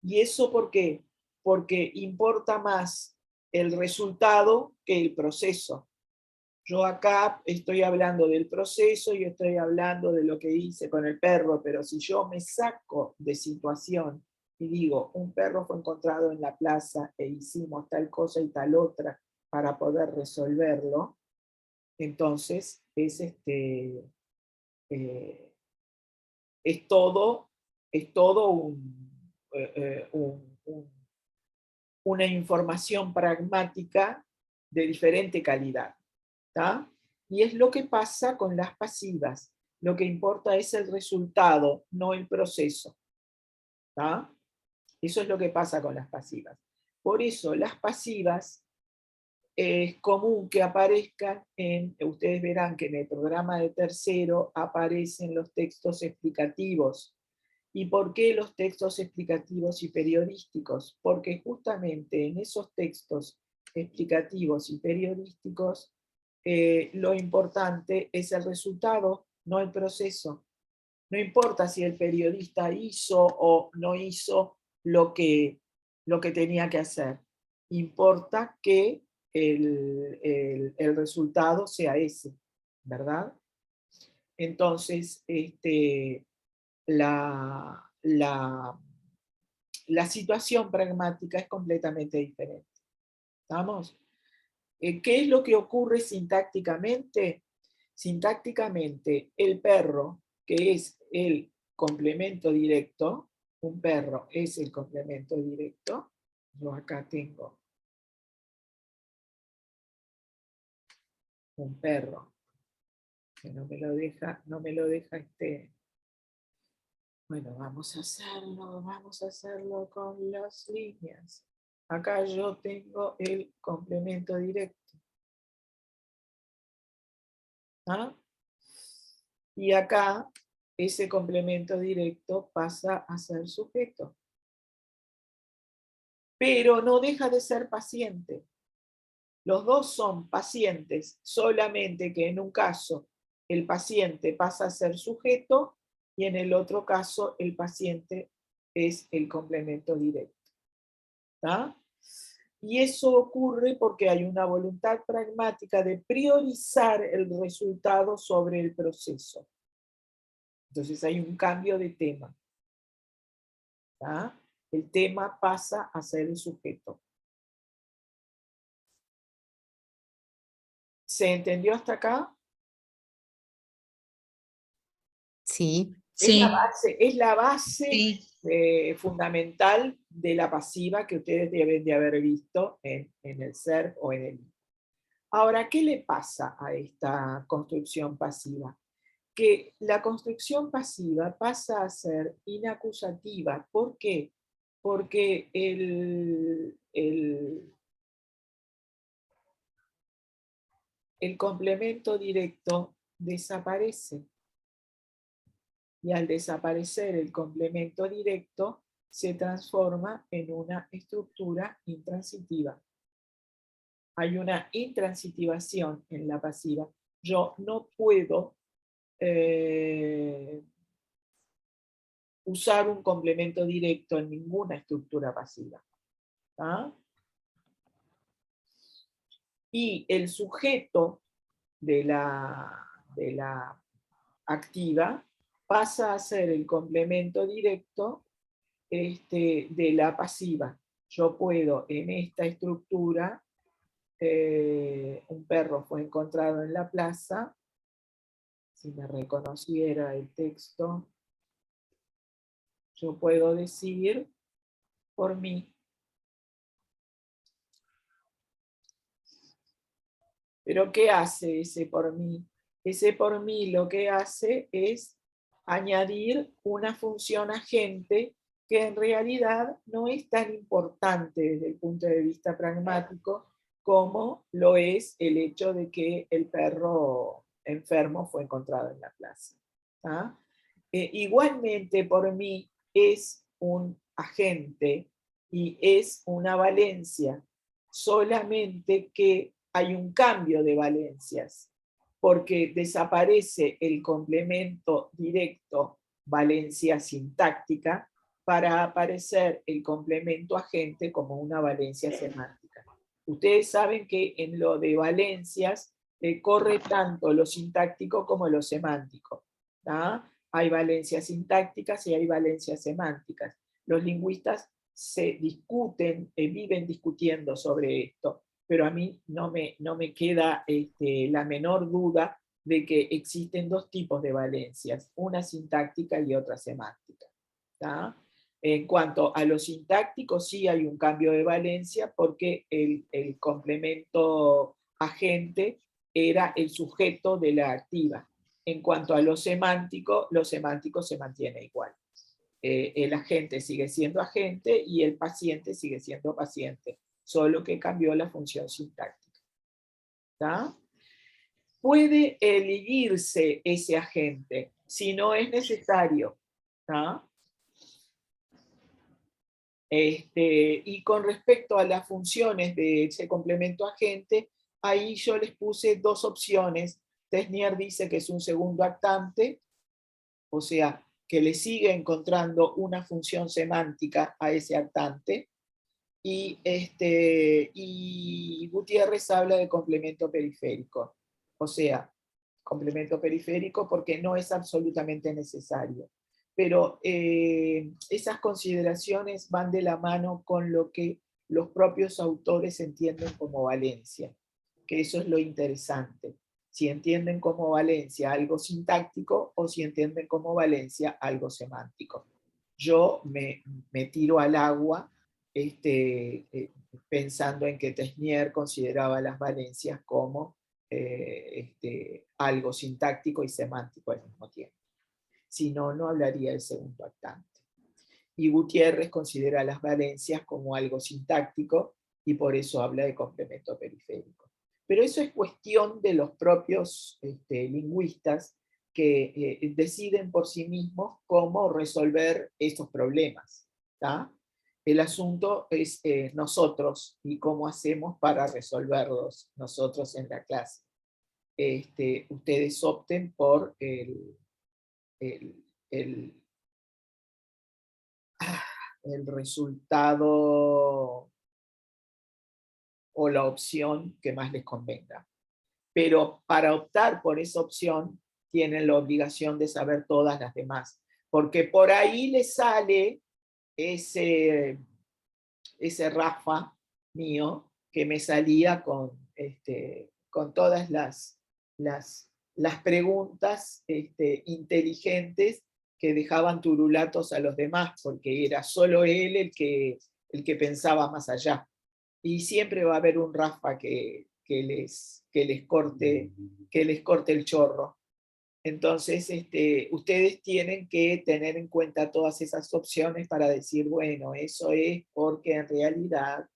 ¿Y eso por qué? Porque importa más el resultado que el proceso. Yo acá estoy hablando del proceso y estoy hablando de lo que hice con el perro, pero si yo me saco de situación y digo, un perro fue encontrado en la plaza e hicimos tal cosa y tal otra para poder resolverlo, entonces es todo una información pragmática de diferente calidad. ¿Tá? Y es lo que pasa con las pasivas. Lo que importa es el resultado, no el proceso. ¿Tá? Eso es lo que pasa con las pasivas. Por eso las pasivas es común que aparezcan ustedes verán que en el programa de tercero aparecen los textos explicativos. ¿Y por qué los textos explicativos y periodísticos? Porque justamente en esos textos explicativos y periodísticos lo importante es el resultado, no el proceso. No importa si el periodista hizo o no hizo lo que tenía que hacer. Importa que el resultado sea ese, ¿verdad? Entonces, la situación pragmática es completamente diferente. ¿Estamos? ¿Qué es lo que ocurre sintácticamente? Sintácticamente, el perro, que es el complemento directo, un perro es el complemento directo. Yo acá tengo un perro que no me lo deja Bueno, vamos a hacerlo con las líneas. Acá yo tengo el complemento directo. ¿Ah? Y acá ese complemento directo pasa a ser sujeto. Pero no deja de ser paciente. Los dos son pacientes, solamente que en un caso el paciente pasa a ser sujeto y en el otro caso el paciente es el complemento directo. ¿Tá? Y eso ocurre porque hay una voluntad pragmática de priorizar el resultado sobre el proceso. Entonces hay un cambio de tema. ¿Tá? El tema pasa a ser el sujeto. ¿Se entendió hasta acá? Sí. Sí, Es la base Sí. fundamental de la pasiva que ustedes deben de haber visto en el SERP o en el... Ahora, ¿qué le pasa a esta construcción pasiva? Que la construcción pasiva pasa a ser inacusativa. ¿Por qué? Porque el complemento directo desaparece. Y al desaparecer el complemento directo, se transforma en una estructura intransitiva. Hay una intransitivación en la pasiva. Yo no puedo usar un complemento directo en ninguna estructura pasiva. ¿Ah? Y el sujeto de la activa pasa a ser el complemento directo de la pasiva. Yo puedo en esta estructura, un perro fue encontrado en la plaza, si me reconociera el texto, yo puedo decir por mí. Pero ¿qué hace ese por mí? Ese por mí lo que hace es añadir una función agente que en realidad no es tan importante desde el punto de vista pragmático como lo es el hecho de que el perro enfermo fue encontrado en la plaza. ¿Ah? Igualmente por mí es un agente y es una valencia, solamente que hay un cambio de valencias, porque desaparece el complemento directo valencia sintáctica para aparecer el complemento agente como una valencia semántica. Ustedes saben que en lo de valencias corre tanto lo sintáctico como lo semántico. ¿Ah? Hay valencias sintácticas y hay valencias semánticas. Los lingüistas se discuten, viven discutiendo sobre esto, pero a mí no me queda la menor duda de que existen dos tipos de valencias, una sintáctica y otra semántica. ¿Tá? En cuanto a lo sintáctico, sí hay un cambio de valencia porque el complemento agente era el sujeto de la activa. En cuanto a lo semántico se mantiene igual. El agente sigue siendo agente y el paciente sigue siendo paciente, solo que cambió la función sintáctica. ¿Tá? Puede elegirse ese agente si no es necesario. ¿Tá? Y con respecto a las funciones de ese complemento agente, ahí yo les puse dos opciones. Tesnier dice que es un segundo actante, o sea, que le sigue encontrando una función semántica a ese actante, y Gutiérrez habla de complemento periférico, o sea, complemento periférico porque no es absolutamente necesario. Pero esas consideraciones van de la mano con lo que los propios autores entienden como valencia, que eso es lo interesante. Si entienden como valencia algo sintáctico o si entienden como valencia algo semántico. Yo me tiro al agua pensando en que Tesnier consideraba las valencias como algo sintáctico y semántico al mismo tiempo. Si no, no hablaría del segundo actante. Y Gutiérrez considera las valencias como algo sintáctico y por eso habla de complemento periférico. Pero eso es cuestión de los propios lingüistas que deciden por sí mismos cómo resolver estos problemas. ¿Tá? El asunto es nosotros y cómo hacemos para resolverlos nosotros en la clase. Ustedes opten por el resultado o la opción que más les convenga. Pero para optar por esa opción tienen la obligación de saber todas las demás, porque por ahí les sale ese Rafa mío que me salía con todas las las preguntas inteligentes que dejaban turulatos a los demás, porque era solo él el que pensaba más allá. Y siempre va a haber un Rafa que les corte el chorro. Entonces, ustedes tienen que tener en cuenta todas esas opciones para decir, bueno, eso es porque en realidad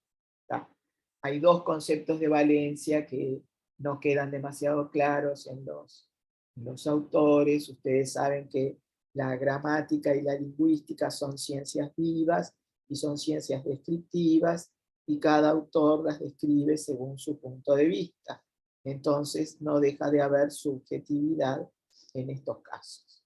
hay dos conceptos de valencia que no quedan demasiado claros en los autores. Ustedes saben que la gramática y la lingüística son ciencias vivas y son ciencias descriptivas, y cada autor las describe según su punto de vista. Entonces no deja de haber subjetividad en estos casos.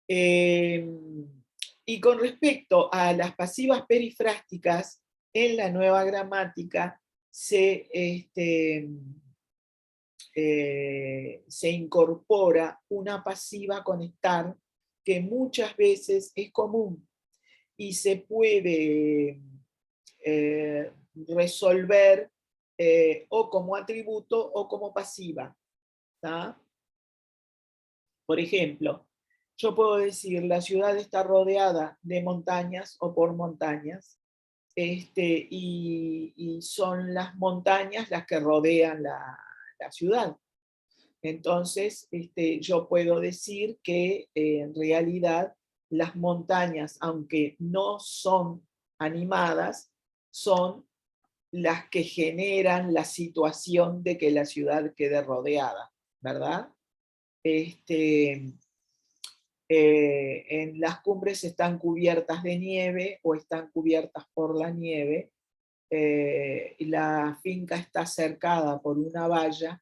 Y con respecto a las pasivas perifrásticas, en la nueva gramática se incorpora una pasiva con estar que muchas veces es común y se puede resolver o como atributo o como pasiva. Por ejemplo, yo puedo decir, la ciudad está rodeada de montañas o por montañas, y son las montañas las que rodean la ciudad. Entonces, yo puedo decir que en realidad las montañas, aunque no son animadas, son las que generan la situación de que la ciudad quede rodeada, ¿verdad? En las cumbres están cubiertas de nieve o están cubiertas por la nieve, y la finca está cercada por una valla.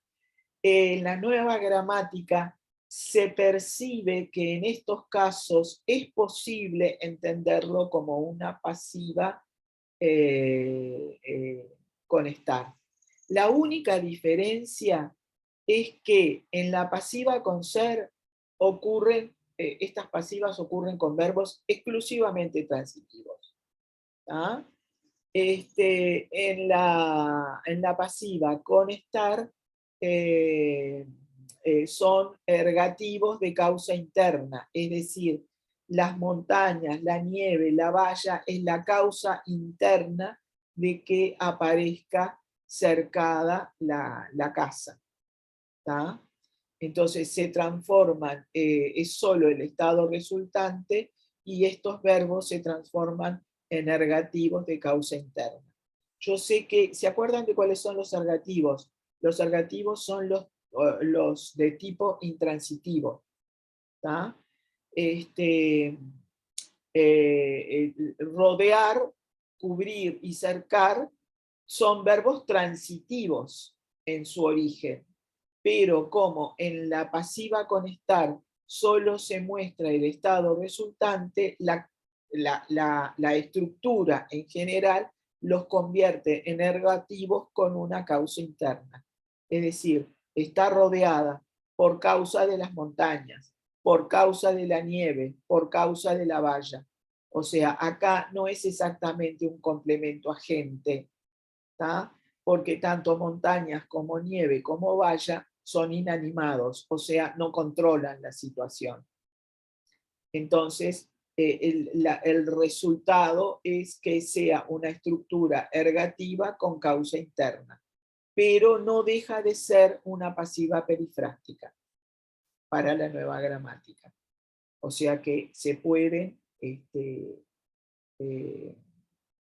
En la nueva gramática se percibe que en estos casos es posible entenderlo como una pasiva con estar. La única diferencia es que en la pasiva con ser ocurren, estas pasivas ocurren con verbos exclusivamente transitivos. En la pasiva con estar son ergativos de causa interna, es decir, las montañas, la nieve, la valla es la causa interna de que aparezca cercada la casa. Entonces se transforman, es solo el estado resultante, y estos verbos se transforman en ergativos de causa interna. Yo sé que, ¿se acuerdan de cuáles son los ergativos? Los ergativos son los de tipo intransitivo. Rodear, cubrir y cercar son verbos transitivos en su origen, pero como en la pasiva con estar solo se muestra el estado resultante, la estructura en general los convierte en ergativos con una causa interna. Es decir, está rodeada por causa de las montañas, por causa de la nieve, por causa de la valla. O sea, acá no es exactamente un complemento agente, porque tanto montañas como nieve como valla son inanimados, o sea, no controlan la situación. Entonces, el resultado es que sea una estructura ergativa con causa interna, pero no deja de ser una pasiva perifrástica para la nueva gramática. O sea que se pueden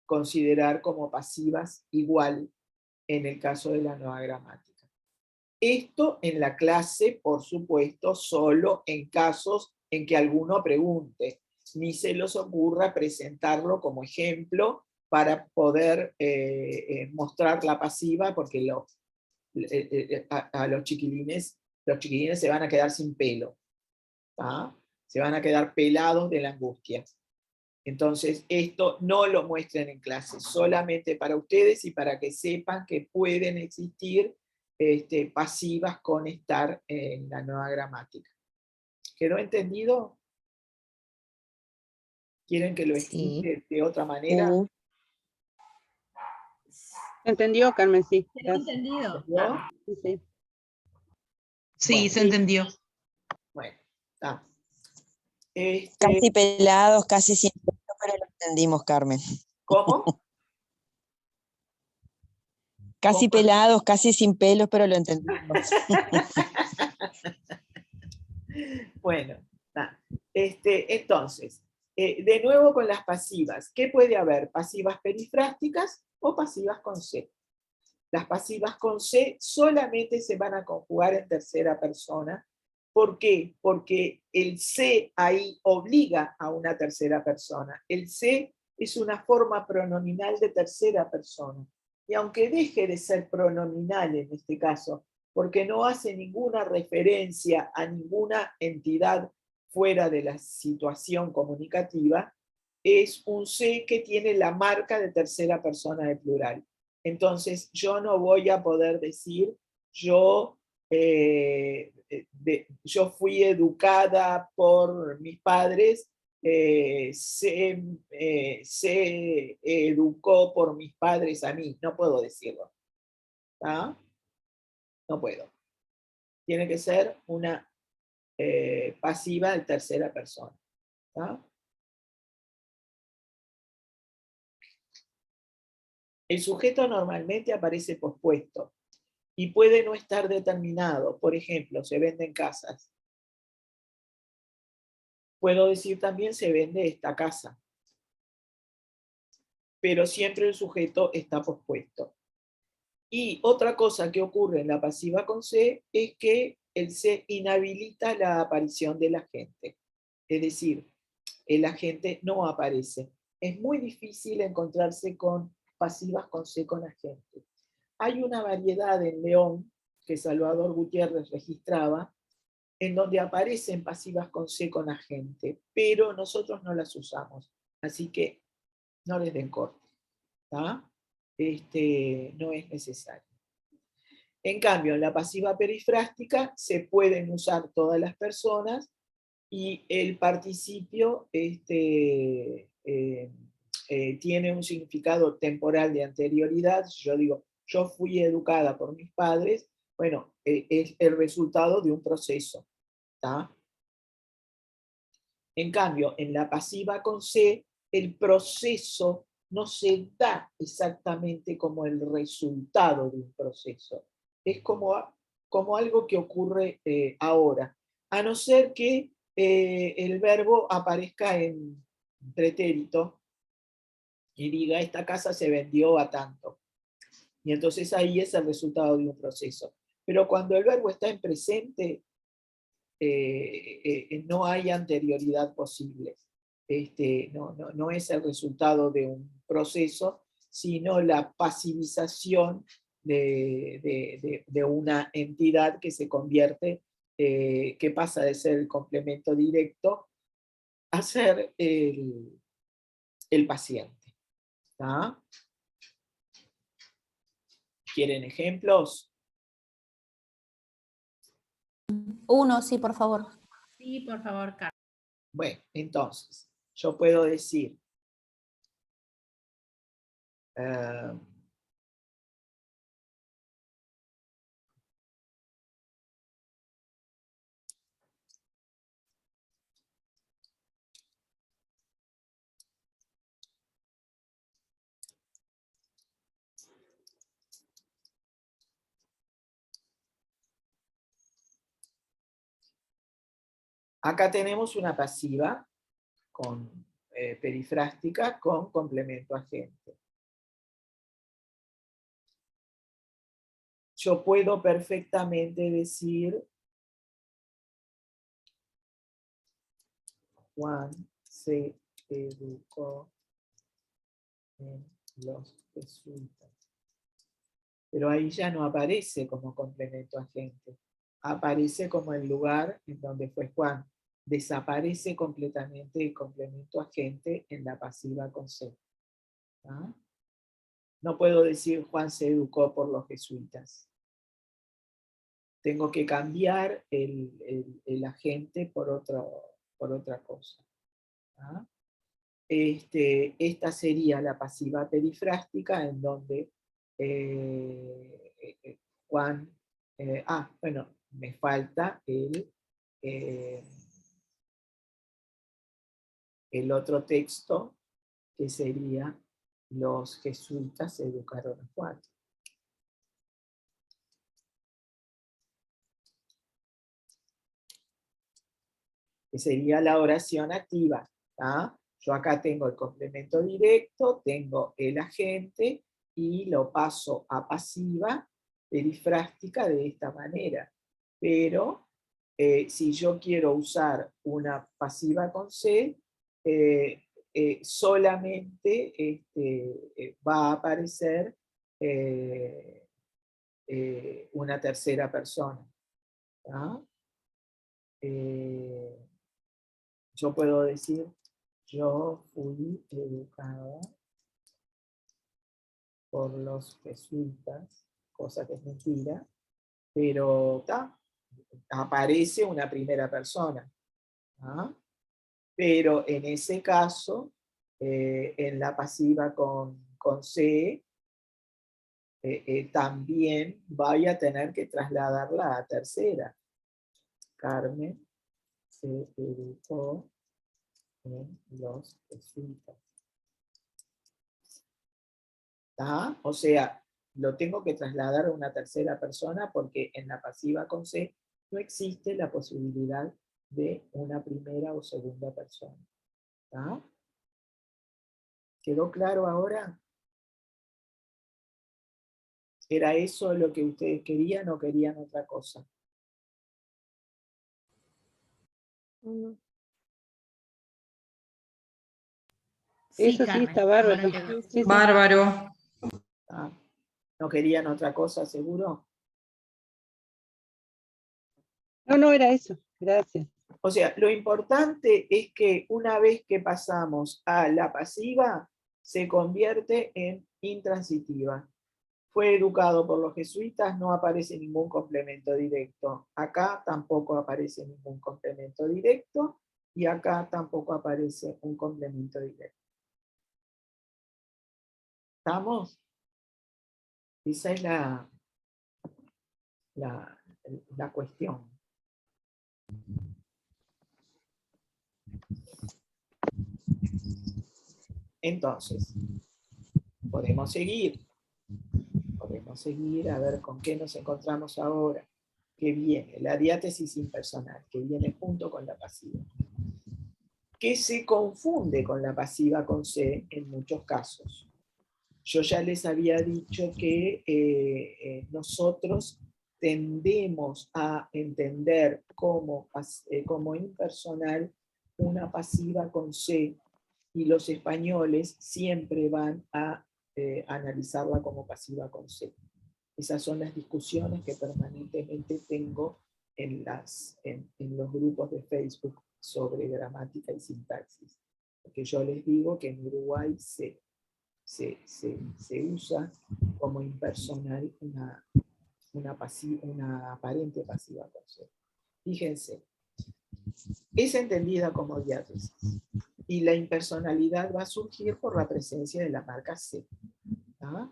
considerar como pasivas igual en el caso de la nueva gramática. Esto en la clase, por supuesto, solo en casos en que alguno pregunte. Ni se les ocurra presentarlo como ejemplo para poder mostrar la pasiva, porque a los chiquilines se van a quedar sin pelo. Se van a quedar pelados de la angustia. Entonces, esto no lo muestren en clase, solamente para ustedes y para que sepan que pueden existir pasivas con estar en la nueva gramática. ¿Quedó entendido? ¿Quieren que lo explique de otra manera? ¿Entendió, Carmen? Sí. ¿Se ha entendido? ¿Entendió? Sí, sí. Sí, Bueno, se entendió. bueno, está. Casi pelados, casi sin pelo, pero lo entendimos, Carmen. ¿Cómo? Casi ¿Cómo? pelados, casi sin pelos, pero lo entendimos. Bueno, está. Entonces, de nuevo con las pasivas. ¿Qué puede haber? Pasivas perifrásticas o pasivas con C. Las pasivas con C solamente se van a conjugar en tercera persona. ¿Por qué? Porque el C ahí obliga a una tercera persona. El C es una forma pronominal de tercera persona. Y aunque deje de ser pronominal en este caso, porque no hace ninguna referencia a ninguna entidad fuera de la situación comunicativa, es un C que tiene la marca de tercera persona de plural. Entonces, yo no voy a poder decir, yo fui educada por mis padres, se educó por mis padres a mí. No puedo decirlo. ¿Tá? No puedo. Tiene que ser una pasiva de tercera persona. ¿Tá? El sujeto normalmente aparece pospuesto y puede no estar determinado. Por ejemplo, se venden casas. Puedo decir también se vende esta casa. Pero siempre el sujeto está pospuesto. Y otra cosa que ocurre en la pasiva con C es que el C inhabilita la aparición del agente. Es decir, el agente no aparece. Es muy difícil encontrarse con pasivas con C con agente. Hay una variedad en León que Salvador Gutiérrez registraba, en donde aparecen pasivas con C con agente, pero nosotros no las usamos. Así que no les den corte. ¿Tá? No es necesario. En cambio, en la pasiva perifrástica se pueden usar todas las personas y el participio tiene un significado temporal de anterioridad. Yo digo, yo fui educada por mis padres, bueno, es el resultado de un proceso. ¿Tá? En cambio, en la pasiva con C, el proceso no se da exactamente como el resultado de un proceso. Es como algo que ocurre ahora. A no ser que el verbo aparezca en pretérito y diga, esta casa se vendió a tanto. Y entonces ahí es el resultado de un proceso. Pero cuando el verbo está en presente, no hay anterioridad posible. No es el resultado de un proceso, sino la pasivización de una entidad que se convierte, que pasa de ser el complemento directo a ser el paciente. ¿Tá? ¿Quieren ejemplos? Uno, sí, por favor. Sí, por favor, Carmen. Bueno, entonces, yo puedo decir, acá tenemos una pasiva con perifrástica con complemento agente. Yo puedo perfectamente decir Juan se educó en los jesuitas. Pero ahí ya no aparece como complemento agente. Aparece como el lugar en donde fue Juan. Desaparece completamente el complemento agente en la pasiva con C. ¿Ah? No puedo decir Juan se educó por los jesuitas. Tengo que cambiar el agente por otra cosa. ¿Ah? Esta sería la pasiva perifrástica, en donde Juan, bueno, me falta el otro texto, que sería: los jesuitas educaron a Juan. Que sería la oración activa. ¿Tá? Yo acá tengo el complemento directo, tengo el agente y lo paso a pasiva perifrástica de esta manera. Pero si yo quiero usar una pasiva con C, solamente va a aparecer una tercera persona. ¿Tá? Yo puedo decir: yo fui educada por los jesuitas, cosa que es mentira, pero aparece una primera persona. ¿Ah? Pero en ese caso, en la pasiva con C, también voy a tener que trasladarla a tercera. Carmen se educó en los jesuitas. ¿Ah? O sea, lo tengo que trasladar a una tercera persona porque en la pasiva con C no existe la posibilidad de una primera o segunda persona. ¿Ah? ¿Quedó claro ahora? ¿Era eso lo que ustedes querían o querían otra cosa? Sí, Eso sí, Carmen, está ahora bárbaro. quedó. Sí, sí. Bárbaro. ¿No querían otra cosa, seguro? No, era eso. Gracias. O sea, lo importante es que una vez que pasamos a la pasiva, se convierte en intransitiva. Fue educado por los jesuitas, no aparece ningún complemento directo. Acá tampoco aparece ningún complemento directo y acá tampoco aparece un complemento directo. ¿Estamos? Esa es la cuestión. Entonces, podemos seguir a ver con qué nos encontramos ahora. Que viene la diátesis impersonal, que viene junto con la pasiva, que se confunde con la pasiva con C en muchos casos. Yo ya les había dicho que nosotros tendemos a entender como impersonal una pasiva con C, y los españoles siempre van a analizarla como pasiva con C. Esas son las discusiones que permanentemente tengo en los grupos de Facebook sobre gramática y sintaxis. Porque yo les digo que en Uruguay se usa como impersonal una aparente pasiva con C. Fíjense, es entendida como diátesis y la impersonalidad va a surgir por la presencia de la marca C. ¿Ah?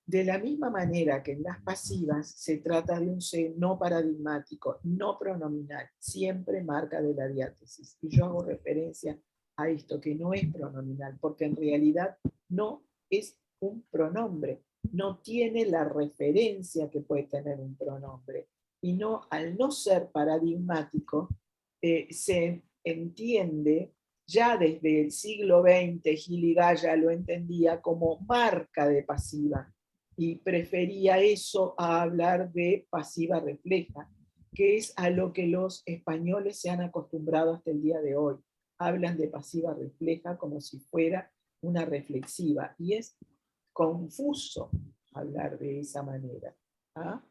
De la misma manera que en las pasivas se trata de un C no paradigmático, no pronominal, siempre marca de la diátesis. Y yo hago referencia a esto, que no es pronominal, porque en realidad no es un pronombre, no tiene la referencia que puede tener un pronombre. Y no, al no ser paradigmático, se entiende, ya desde el siglo XX, Gil y Gaya lo entendía como marca de pasiva, y prefería eso a hablar de pasiva refleja, que es a lo que los españoles se han acostumbrado hasta el día de hoy. Hablan de pasiva refleja como si fuera una reflexiva, y es confuso hablar de esa manera. ¿Ah?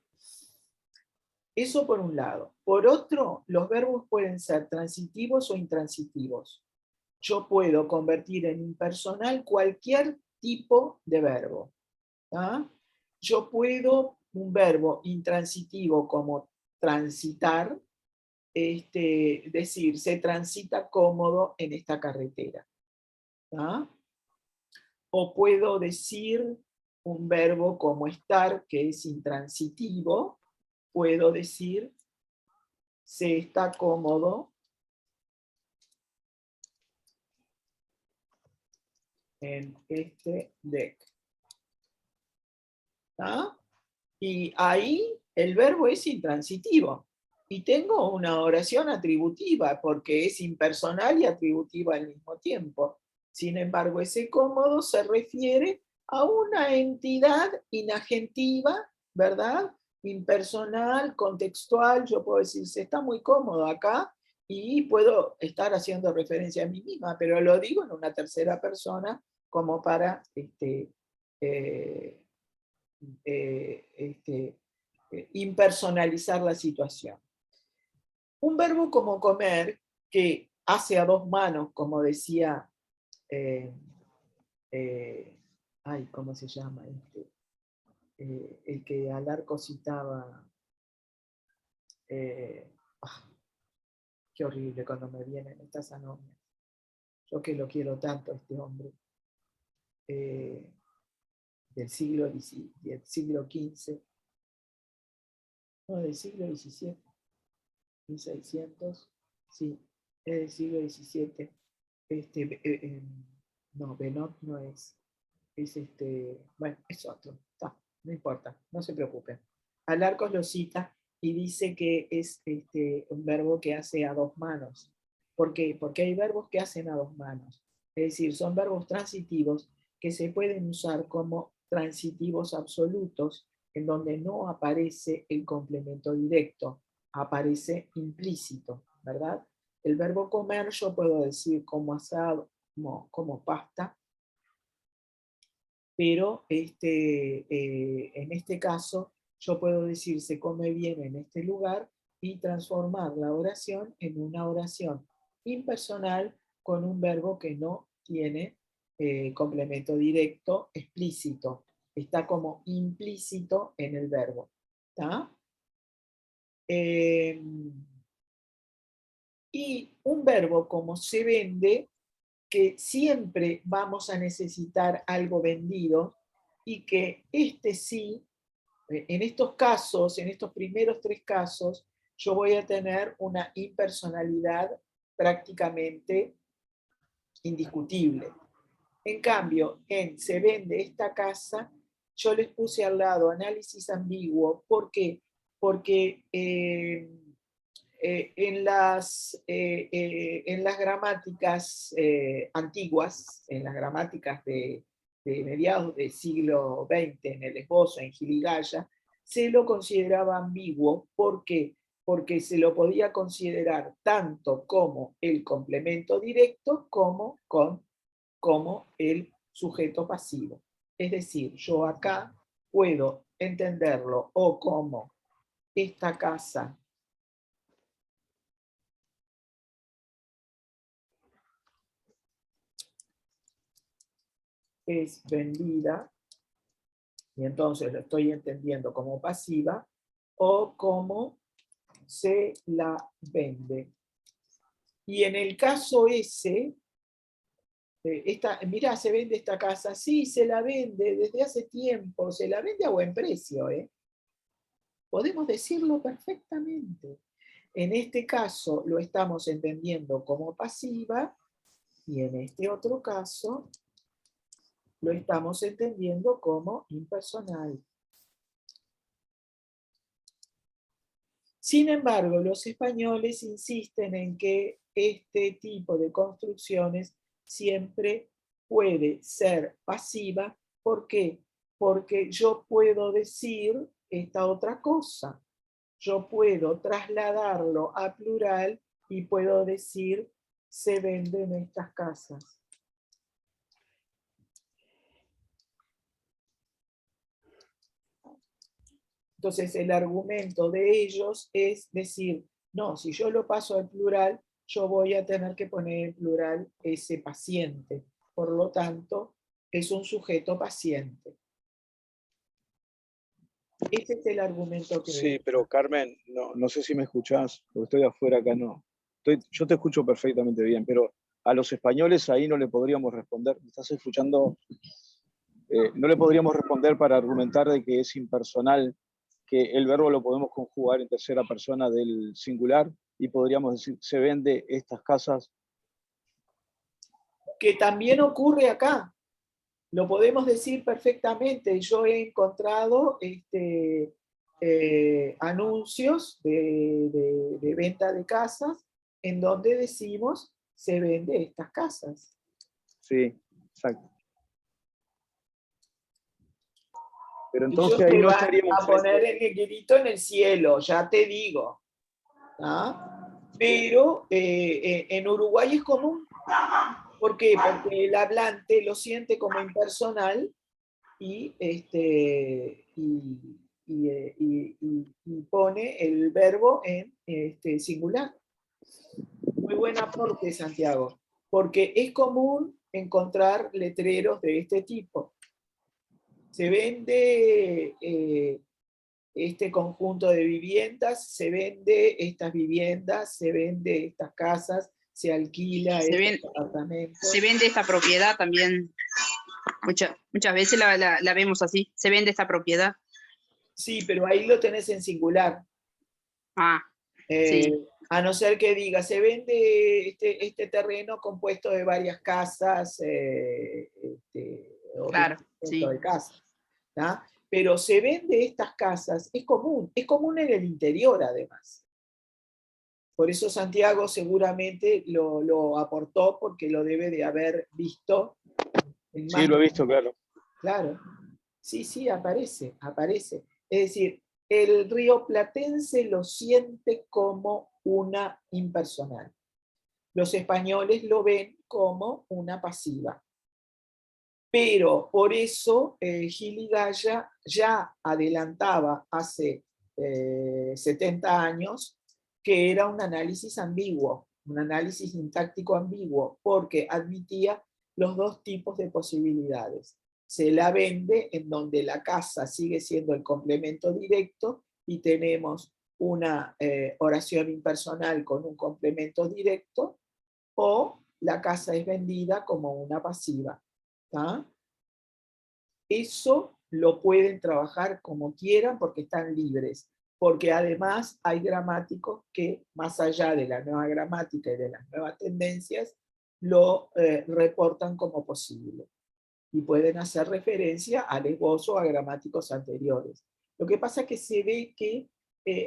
Eso por un lado. Por otro, los verbos pueden ser transitivos o intransitivos. Yo puedo convertir en impersonal cualquier tipo de verbo. ¿Ah? Yo puedo, un verbo intransitivo como transitar, decir, se transita cómodo en esta carretera. ¿Ah? O puedo decir, un verbo como estar, que es intransitivo, puedo decir se está cómodo en este deck. ¿Ah? Y ahí el verbo es intransitivo. Y tengo una oración atributiva, porque es impersonal y atributiva al mismo tiempo. Sin embargo, ese cómodo se refiere a una entidad inagentiva, ¿verdad? Impersonal, contextual. Yo puedo decir, se está muy cómodo acá, y puedo estar haciendo referencia a mí misma, pero lo digo en una tercera persona como para impersonalizar la situación. Un verbo como comer, que hace a dos manos, como decía, ¿cómo se llama este? El que Alarco citaba, qué horrible cuando me vienen estas anomias. Yo que lo quiero tanto, este hombre, del siglo XV, no, del siglo XVII, 1600, sí, es del siglo XVII. No, Benot no es bueno, es otro, no importa, no se preocupen. Alarcos lo cita y dice que es un verbo que hace a dos manos. ¿Por qué? Porque hay verbos que hacen a dos manos. Es decir, son verbos transitivos que se pueden usar como transitivos absolutos, en donde no aparece el complemento directo, aparece implícito, ¿verdad? El verbo comer yo puedo decir como asado, como pasta, pero en este caso yo puedo decir se come bien en este lugar y transformar la oración en una oración impersonal con un verbo que no tiene complemento directo explícito. Está como implícito en el verbo. ¿Está? Y un verbo como se vende, que siempre vamos a necesitar algo vendido, y que sí, en estos casos, en estos primeros tres casos, yo voy a tener una impersonalidad prácticamente indiscutible. En cambio, en se vende esta casa, yo les puse al lado análisis ambiguo. ¿Por qué? Porque en las gramáticas antiguas, en las gramáticas de mediados del siglo XX, en el esbozo, en Giligaya, se lo consideraba ambiguo. ¿Por qué? Porque se lo podía considerar tanto como el complemento directo como el sujeto pasivo. Es decir, yo acá puedo entenderlo o como esta casa es vendida, y entonces lo estoy entendiendo como pasiva, o como se la vende. Y en el caso ese, mirá, se vende esta casa, sí, se la vende desde hace tiempo, se la vende a buen precio, podemos decirlo perfectamente. En este caso lo estamos entendiendo como pasiva, y en este otro caso lo estamos entendiendo como impersonal. Sin embargo, los españoles insisten en que este tipo de construcciones siempre puede ser pasiva. ¿Por qué? Porque yo puedo decir esta otra cosa. Yo puedo trasladarlo a plural y puedo decir se venden estas casas. Entonces el argumento de ellos es decir, no, si yo lo paso al plural, yo voy a tener que poner en plural ese paciente. Por lo tanto, es un sujeto paciente. Ese es el argumento que... Sí, pero Carmen, no sé si me escuchás, porque estoy afuera acá, no. Yo te escucho perfectamente bien, pero a los españoles ahí no le podríamos responder. ¿Me estás escuchando? no le podríamos responder para argumentar de que es impersonal, que el verbo lo podemos conjugar en tercera persona del singular y podríamos decir, se vende estas casas. Que también ocurre acá. Lo podemos decir perfectamente. Yo he encontrado anuncios de venta de casas en donde decimos se vende estas casas. Sí, exacto. Pero entonces ahí no estaríamos a poner el grito en el cielo, ya te digo. ¿Ah? Pero en Uruguay es común. ¿Por qué? Porque el hablante lo siente como impersonal y pone el verbo en singular. Muy buen aporte, Santiago, porque es común encontrar letreros de este tipo. Se vende este conjunto de viviendas, se vende estas viviendas, se vende estas casas, se alquila este apartamento. Se vende esta propiedad también. Muchas veces la vemos así. Se vende esta propiedad. Sí, pero ahí lo tenés en singular. Sí. A no ser que diga, se vende este terreno compuesto de varias casas, claro, sí. de casas, ¿tá? Pero se vende estas casas, es común en el interior además. Por eso Santiago seguramente lo aportó, porque lo debe de haber visto. Sí, lo he visto, claro. Claro, sí, aparece. Es decir, el rioplatense lo siente como una impersonal. Los españoles lo ven como una pasiva. Pero por eso Gil y Gaya ya adelantaba hace 70 años que era un análisis ambiguo, un análisis sintáctico ambiguo, porque admitía los dos tipos de posibilidades. Se la vende en donde la casa sigue siendo el complemento directo y tenemos una oración impersonal con un complemento directo, o la casa es vendida como una pasiva. ¿Tá? Eso lo pueden trabajar como quieran porque están libres, porque además hay gramáticos que, más allá de la nueva gramática y de las nuevas tendencias, lo reportan como posible y pueden hacer referencia al esbozo o a gramáticos anteriores. Lo que pasa es que se ve que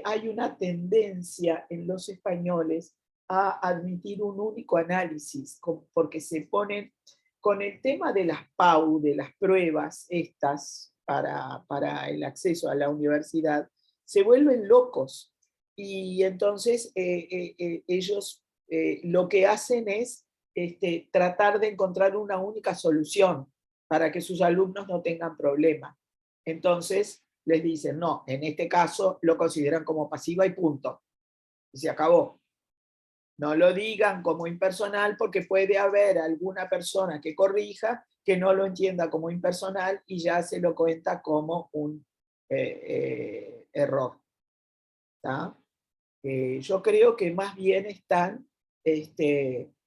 hay una tendencia en los españoles a admitir un único análisis, porque se ponen con el tema de las PAU, de las pruebas estas para el acceso a la universidad, se vuelven locos. Y entonces ellos lo que hacen es tratar de encontrar una única solución para que sus alumnos no tengan problema. Entonces les dicen, no, en este caso lo consideran como pasiva y punto. Y se acabó. No lo digan como impersonal porque puede haber alguna persona que corrija que no lo entienda como impersonal y ya se lo cuenta como un error. ¿Tá? Yo creo que más bien están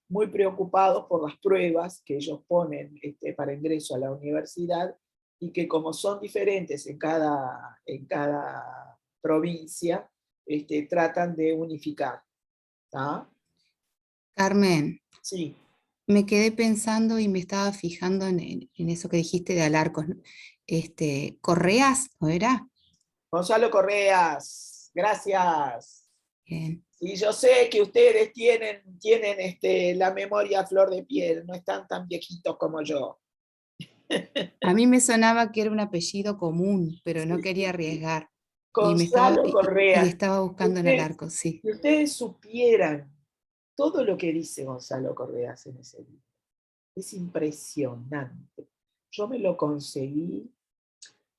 muy preocupados por las pruebas que ellos ponen para ingreso a la universidad y que como son diferentes en cada provincia, tratan de unificar. ¿Tá? Carmen, sí. Me quedé pensando y me estaba fijando en eso que dijiste de Alarcos. ¿Correas, no era? Gonzalo Correas, gracias. Bien. Y yo sé que ustedes tienen la memoria a flor de piel, no están tan viejitos como yo. A mí me sonaba que era un apellido común, pero no quería arriesgar. Gonzalo Correas. Y estaba buscando en Alarcos, sí. Si ustedes supieran todo lo que dice Gonzalo Correas en ese libro, es impresionante. Yo me lo conseguí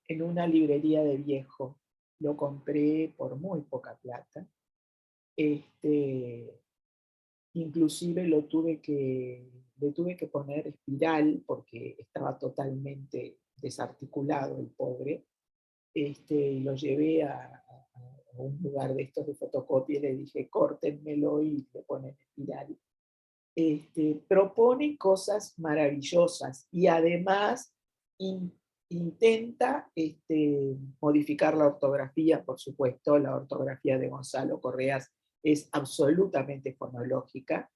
en una librería de viejo, lo compré por muy poca plata. Inclusive le tuve que poner espiral porque estaba totalmente desarticulado el pobre. Y lo llevé a un lugar de estos de fotocopia y le dije, córtenmelo y le ponen espiral. Propone cosas maravillosas y además intenta modificar la ortografía, por supuesto. La ortografía de Gonzalo Correas es absolutamente fonológica.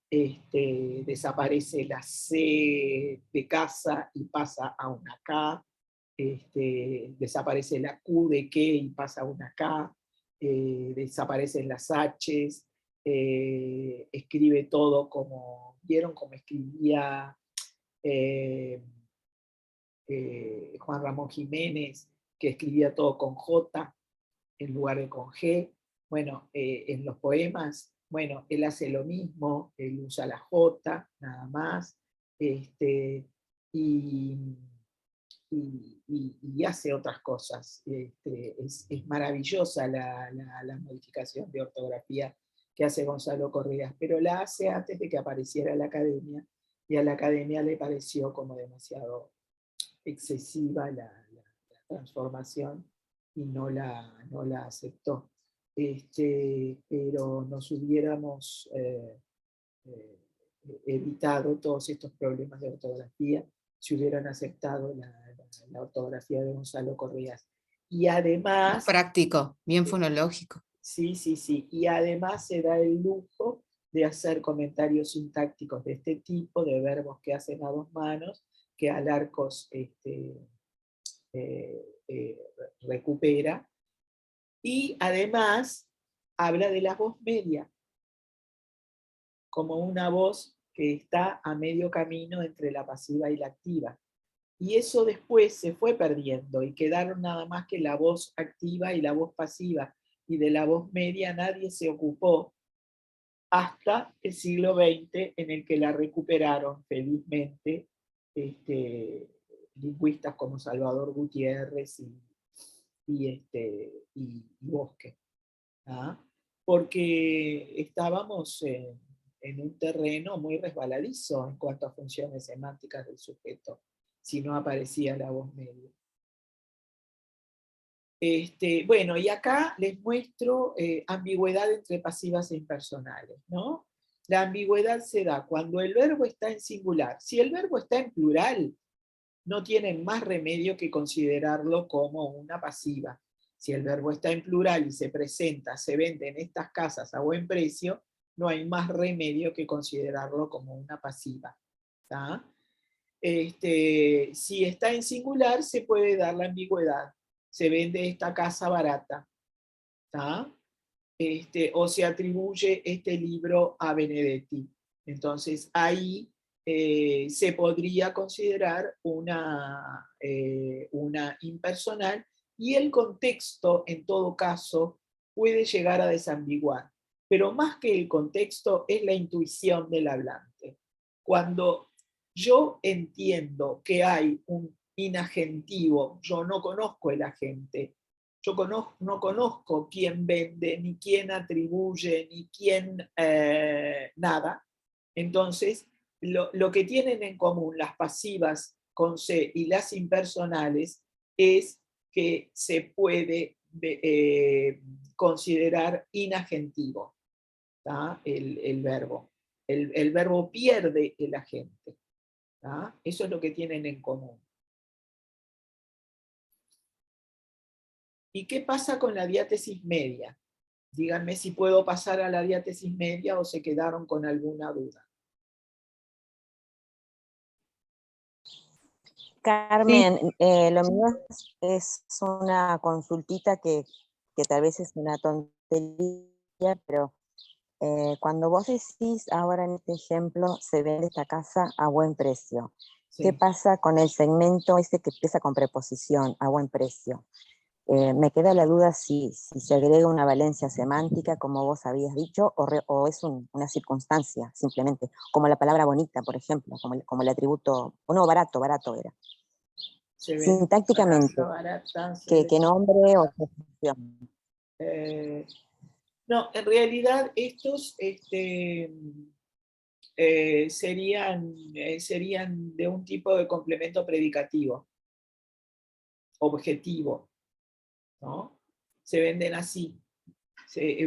Desaparece la C de casa y pasa a una K. Desaparece la Q de qué y pasa a una K. Desaparecen las H's. Escribe todo como, ¿vieron cómo escribía Juan Ramón Jiménez, que escribía todo con J en lugar de con G? Bueno, en los poemas, bueno, él hace lo mismo, él usa la J, nada más, y hace otras cosas. Es maravillosa la modificación de ortografía que hace Gonzalo Correas, pero la hace antes de que apareciera la academia, y a la academia le pareció como demasiado excesiva la transformación y no la aceptó. Pero nos hubiéramos evitado todos estos problemas de ortografía si hubieran aceptado la ortografía de Gonzalo Correas. Y además... Práctico, bien fonológico. Sí, sí, sí. Y además se da el lujo de hacer comentarios sintácticos de este tipo, de verbos que hacen a dos manos, que Alarcos recupera. Y además habla de la voz media, como una voz que está a medio camino entre la pasiva y la activa. Y eso después se fue perdiendo y quedaron nada más que la voz activa y la voz pasiva, y de la voz media nadie se ocupó hasta el siglo XX, en el que la recuperaron felizmente lingüistas como Salvador Gutiérrez y Bosque, ¿ah? Porque estábamos en un terreno muy resbaladizo en cuanto a funciones semánticas del sujeto, si no aparecía la voz media. Bueno, y acá les muestro ambigüedad entre pasivas e impersonales, ¿no? La ambigüedad se da cuando el verbo está en singular. Si el verbo está en plural, no tienen más remedio que considerarlo como una pasiva. Si el verbo está en plural y se presenta, se vende en estas casas a buen precio, no hay más remedio que considerarlo como una pasiva, ¿tá? Si está en singular, se puede dar la ambigüedad. Se vende esta casa barata, ¿tá? O se atribuye este libro a Benedetti. Entonces ahí se podría considerar una impersonal, y el contexto en todo caso puede llegar a desambiguar. Pero más que el contexto es la intuición del hablante. Cuando yo entiendo que hay un inagentivo, yo no conozco el agente, yo no conozco quién vende, ni quién atribuye, ni quién nada. Entonces, lo que tienen en común las pasivas con C y las impersonales es que se puede considerar inagentivo, ¿tá? El verbo. El verbo pierde el agente, ¿tá? Eso es lo que tienen en común. ¿Y qué pasa con la diátesis media? Díganme si puedo pasar a la diátesis media o se quedaron con alguna duda. Carmen, lo mío es una consultita que tal vez es una tontería, pero cuando vos decís ahora en este ejemplo, se vende esta casa a buen precio, sí. ¿Qué pasa con el segmento ese que empieza con preposición, a buen precio? Me queda la duda si se agrega una valencia semántica, como vos habías dicho, o es una circunstancia, simplemente, como la palabra bonita, por ejemplo, como el atributo, o no, barato era. Sintácticamente, barata, ¿qué nombre o preposición? No, en realidad estos serían de un tipo de complemento predicativo, objetivo, ¿no? Se venden así.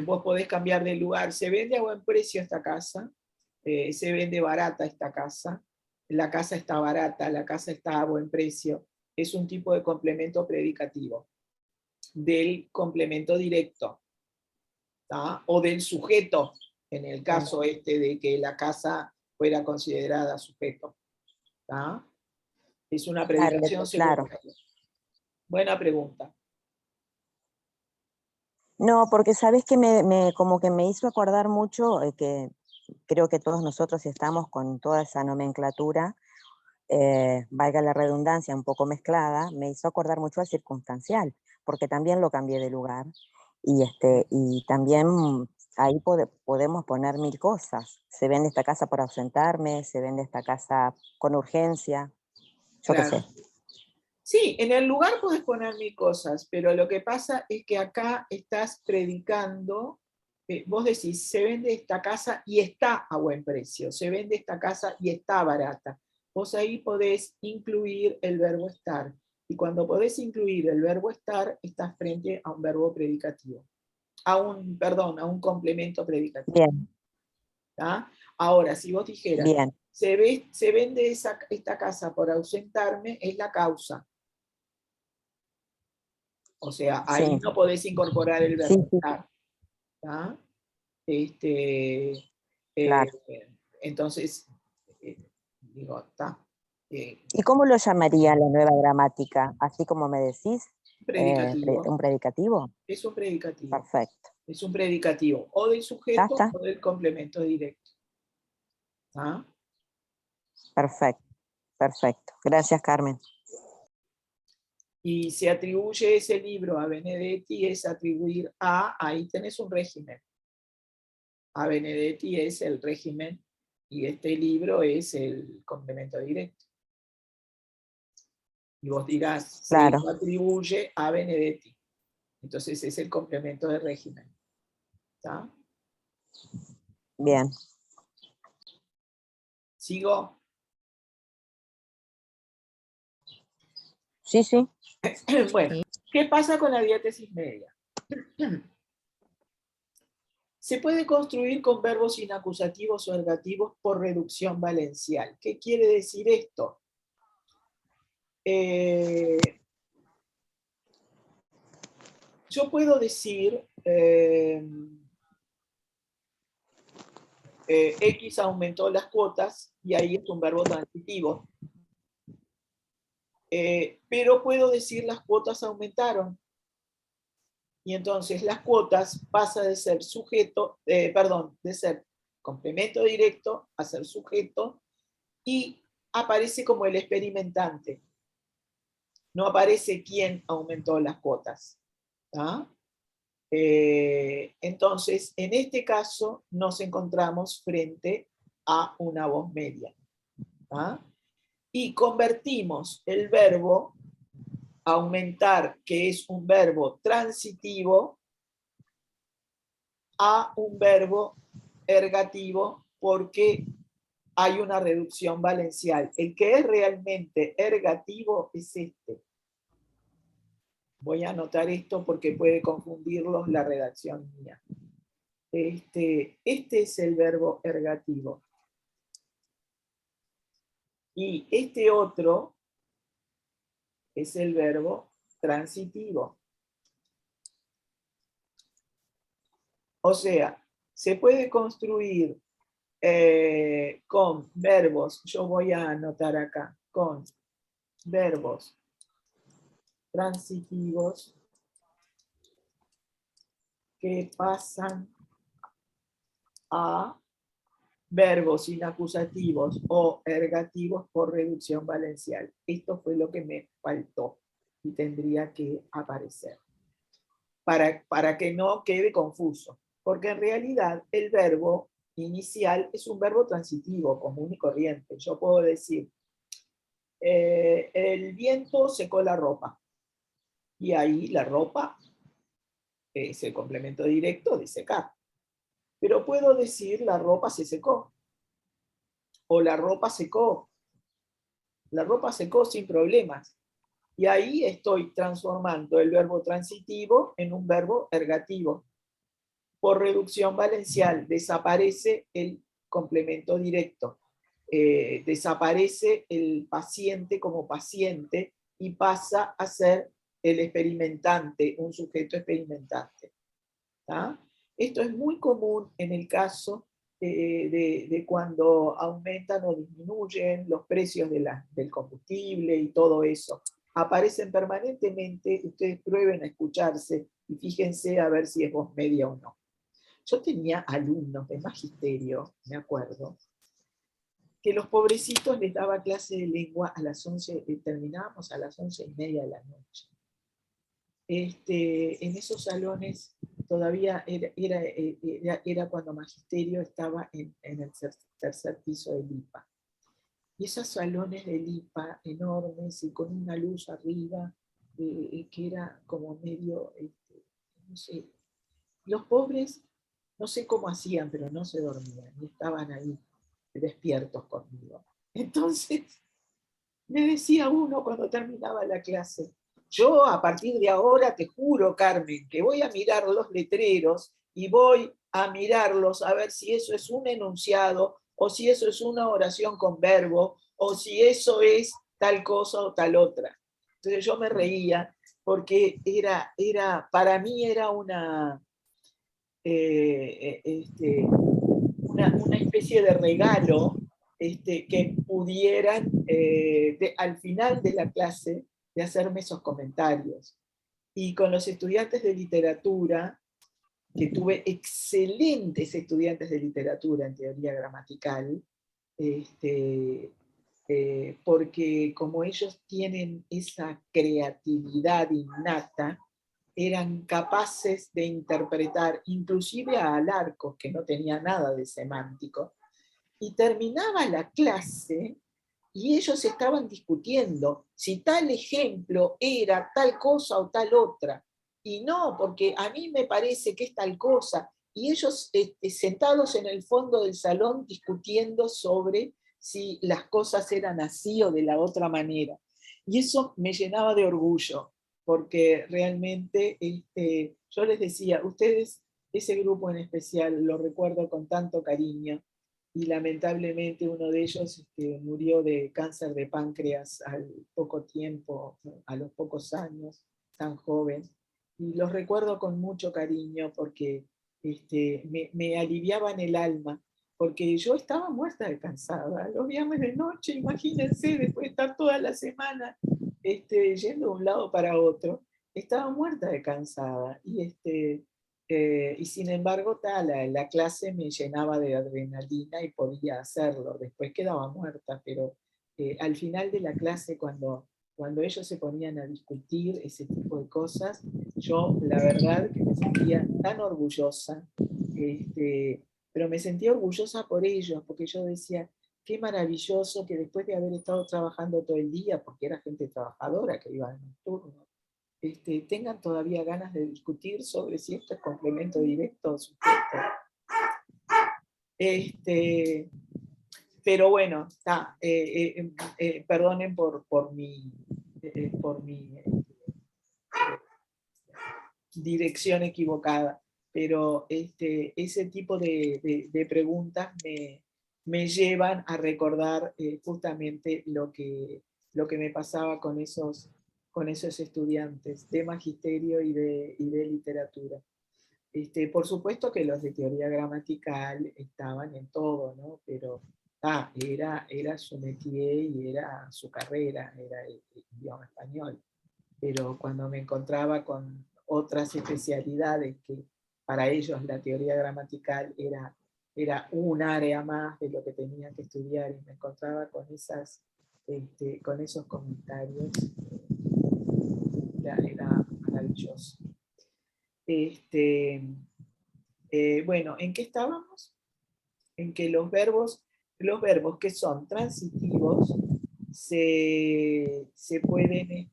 Vos podés cambiar de lugar. Se vende a buen precio esta casa, se vende barata esta casa, la casa está barata, la casa está a buen precio, es un tipo de complemento predicativo del complemento directo, ¿tá? O del sujeto, en el caso de que la casa fuera considerada sujeto, ¿tá? Es una predicación secundaria. Buena pregunta. No, porque sabes que como que me hizo acordar mucho, que creo que todos nosotros estamos con toda esa nomenclatura, valga la redundancia, un poco mezclada, me hizo acordar mucho al circunstancial, porque también lo cambié de lugar, y también ahí podemos poner mil cosas. Se vende esta casa por ausentarme, se vende esta casa con urgencia, yo qué sé. Sí, en el lugar puedes poner mil cosas, pero lo que pasa es que acá estás predicando, vos decís, se vende esta casa y está a buen precio, se vende esta casa y está barata. Vos ahí podés incluir el verbo estar, y cuando podés incluir el verbo estar, estás frente a un verbo predicativo, a un complemento predicativo. Bien. ¿Tá? Ahora, si vos dijeras, bien. Se vende esta casa por ausentarme, es la causa. O sea, ahí no podés incorporar el verbo estar. ¿Tá? Claro. Entonces, digo, está. ¿Y cómo lo llamaría la nueva gramática? Así como me decís, Predicativo. ¿un predicativo? Es un predicativo. Perfecto. Es un predicativo o del sujeto o del complemento directo. ¿Ah? Perfecto, perfecto. Gracias, Carmen. Y se atribuye ese libro a Benedetti, es atribuir ahí tenés un régimen. A Benedetti es el régimen y este libro es el complemento directo. Y vos dirás, claro. Se atribuye a Benedetti. Entonces es el complemento de régimen. ¿Está? Bien. ¿Sigo? Sí, sí. Bueno, ¿qué pasa con la diátesis media? Se puede construir con verbos inacusativos o ergativos por reducción valencial. ¿Qué quiere decir esto? Yo puedo decir X aumentó las cuotas y ahí es un verbo transitivo. Pero puedo decir las cuotas aumentaron. Y entonces las cuotas pasa de ser de ser complemento directo a ser sujeto y aparece como el experimentante. No aparece quién aumentó las cuotas. ¿Ah? Entonces, en este caso nos encontramos frente a una voz media. ¿Ah? Y convertimos el verbo aumentar, que es un verbo transitivo, a un verbo ergativo porque hay una reducción valencial. El que es realmente ergativo es este. Voy a anotar esto porque puede confundirlos la redacción mía. Este es el verbo ergativo. Y este otro es el verbo transitivo. O sea, se puede construir con verbos, yo voy a anotar acá, con verbos transitivos que pasan a verbos inacusativos o ergativos por reducción valencial. Esto fue lo que me faltó y tendría que aparecer. Para que no quede confuso. Porque en realidad el verbo inicial es un verbo transitivo, común y corriente. Yo puedo decir, el viento secó la ropa. Y ahí la ropa es el complemento directo de secar. Pero puedo decir la ropa se secó. O la ropa secó. La ropa secó sin problemas. Y ahí estoy transformando el verbo transitivo en un verbo ergativo. Por reducción valencial desaparece el complemento directo. Desaparece el paciente como paciente y pasa a ser el experimentante, un sujeto experimentante. ¿Tá? Esto es muy común en el caso de cuando aumentan o disminuyen los precios del combustible y todo eso. Aparecen permanentemente, ustedes prueben a escucharse y fíjense a ver si es voz media o no. Yo tenía alumnos de magisterio, me acuerdo, que los pobrecitos les daba clase de lengua a las 11, terminábamos a las 11:30 de la noche. En esos salones todavía era cuando magisterio estaba en el tercer piso del IPA. Y esos salones del IPA enormes y con una luz arriba, que era como medio, no sé, los pobres no sé cómo hacían, pero no se dormían y estaban ahí despiertos conmigo. Entonces, me decía uno cuando terminaba la clase, yo a partir de ahora te juro, Carmen, que voy a mirar los letreros y voy a mirarlos a ver si eso es un enunciado o si eso es una oración con verbo o si eso es tal cosa o tal otra. Entonces yo me reía porque para mí era una especie de regalo que pudieran al final de la clase de hacerme esos comentarios. Y con los estudiantes de literatura, que tuve excelentes estudiantes de literatura en teoría gramatical, porque como ellos tienen esa creatividad innata, eran capaces de interpretar inclusive a Alarcos, que no tenía nada de semántico, y terminaba la clase y ellos estaban discutiendo si tal ejemplo era tal cosa o tal otra. Y no, porque a mí me parece que es tal cosa. Y ellos sentados en el fondo del salón discutiendo sobre si las cosas eran así o de la otra manera. Y eso me llenaba de orgullo, porque realmente yo les decía, ustedes, ese grupo en especial, lo recuerdo con tanto cariño, y lamentablemente uno de ellos murió de cáncer de páncreas al poco tiempo, a los pocos años, tan joven, y los recuerdo con mucho cariño porque me aliviaban el alma, porque yo estaba muerta de cansada, los viernes de noche, imagínense, después de estar toda la semana yendo de un lado para otro, estaba muerta de cansada, y sin embargo la clase me llenaba de adrenalina y podía hacerlo, después quedaba muerta, pero al final de la clase cuando ellos se ponían a discutir ese tipo de cosas, yo la verdad que me sentía tan orgullosa, pero me sentía orgullosa por ellos, porque yo decía, qué maravilloso que después de haber estado trabajando todo el día, porque era gente trabajadora que iba en nocturno, tengan todavía ganas de discutir sobre si esto es complemento directo o sujeto. Pero bueno, perdonen por mi dirección equivocada, pero ese tipo de preguntas me llevan a recordar justamente lo que me pasaba con esos estudiantes de magisterio y de literatura. Por supuesto que los de teoría gramatical estaban en todo, ¿no? Pero era su métier y era su carrera, era el idioma español. Pero cuando me encontraba con otras especialidades que para ellos la teoría gramatical era un área más de lo que tenían que estudiar, y me encontraba con esos comentarios, era maravilloso. Bueno, ¿en qué estábamos? En que los verbos que son transitivos se pueden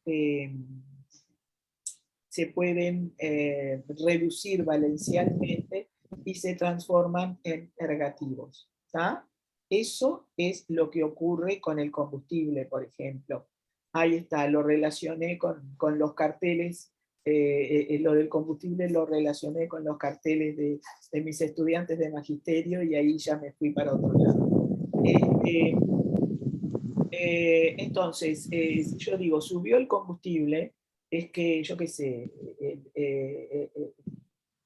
reducir valencialmente y se transforman en ergativos. ¿Tá? Eso es lo que ocurre con el combustible, por ejemplo. Ahí está, lo relacioné con los carteles, lo del combustible lo relacioné con los carteles de mis estudiantes de magisterio, y ahí ya me fui para otro lado. Entonces, si yo digo, subió el combustible, es que, yo qué sé,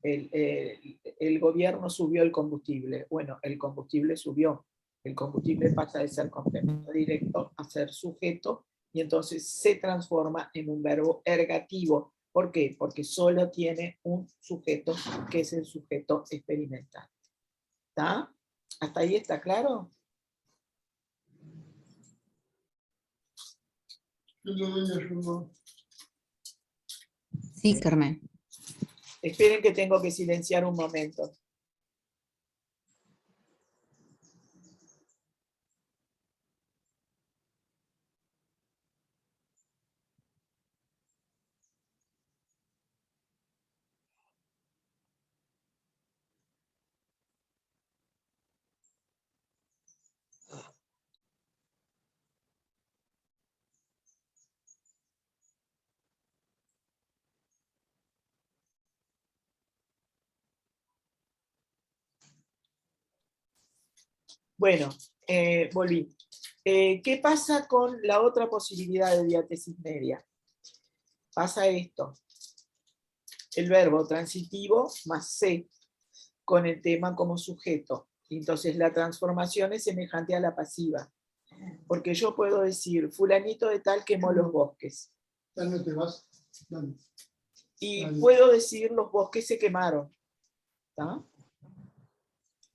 el gobierno subió el combustible. Bueno, el combustible subió. El combustible pasa de ser complemento directo a ser sujeto y entonces se transforma en un verbo ergativo. ¿Por qué? Porque solo tiene un sujeto, que es el sujeto experimental. ¿Está? ¿Hasta ahí está claro? Sí, Carmen. Esperen que tengo que silenciar un momento. Bueno, volví. ¿Qué pasa con la otra posibilidad de diátesis media? Pasa esto. El verbo transitivo más C con el tema como sujeto. Entonces la transformación es semejante a la pasiva. Porque yo puedo decir, fulanito de tal quemó los bosques. Y puedo decir, los bosques se quemaron. ¿Está?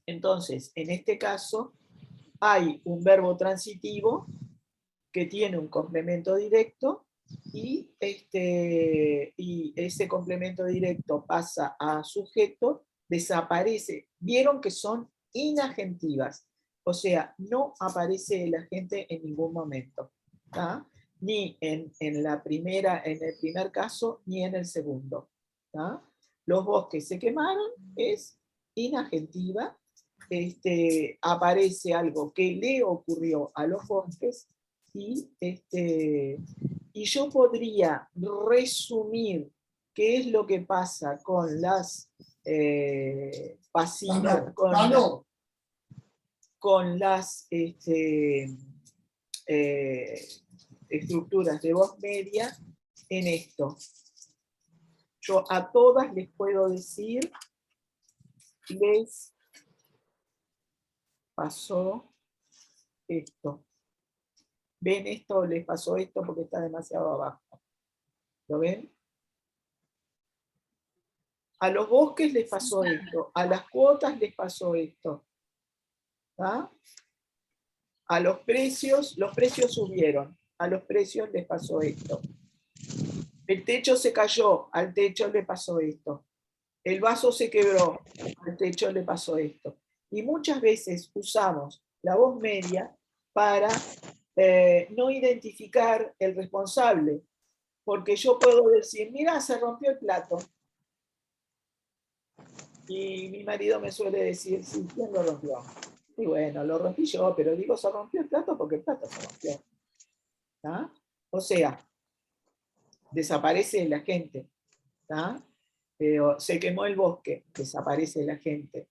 Entonces, en este caso, hay un verbo transitivo que tiene un complemento directo y ese complemento directo pasa a sujeto, desaparece. Vieron que son inagentivas, o sea, no aparece el agente en ningún momento, ¿tá? Ni en el primer caso, ni en el segundo. ¿Tá? Los bosques se quemaron, es inagentiva, aparece algo que le ocurrió a los bosques y yo podría resumir qué es lo que pasa con las pasivas, con las estructuras de voz media en esto. Yo a todas les puedo decir, les pasó esto. ¿Ven esto? Les pasó esto porque está demasiado abajo. ¿Lo ven? A los bosques les pasó esto. A las cuotas les pasó esto. ¿Ah? A los precios subieron. A los precios les pasó esto. El techo se cayó. Al techo le pasó esto. El vaso se quebró. Al techo le pasó esto. Y muchas veces usamos la voz media para no identificar el responsable. Porque yo puedo decir, mira, se rompió el plato. Y mi marido me suele decir, sí, ¿quién lo rompió? Y bueno, lo rompí yo, pero digo, se rompió el plato porque el plato se rompió. ¿Tá? O sea, desaparece la gente. ¿Tá? Se quemó el bosque, desaparece la gente.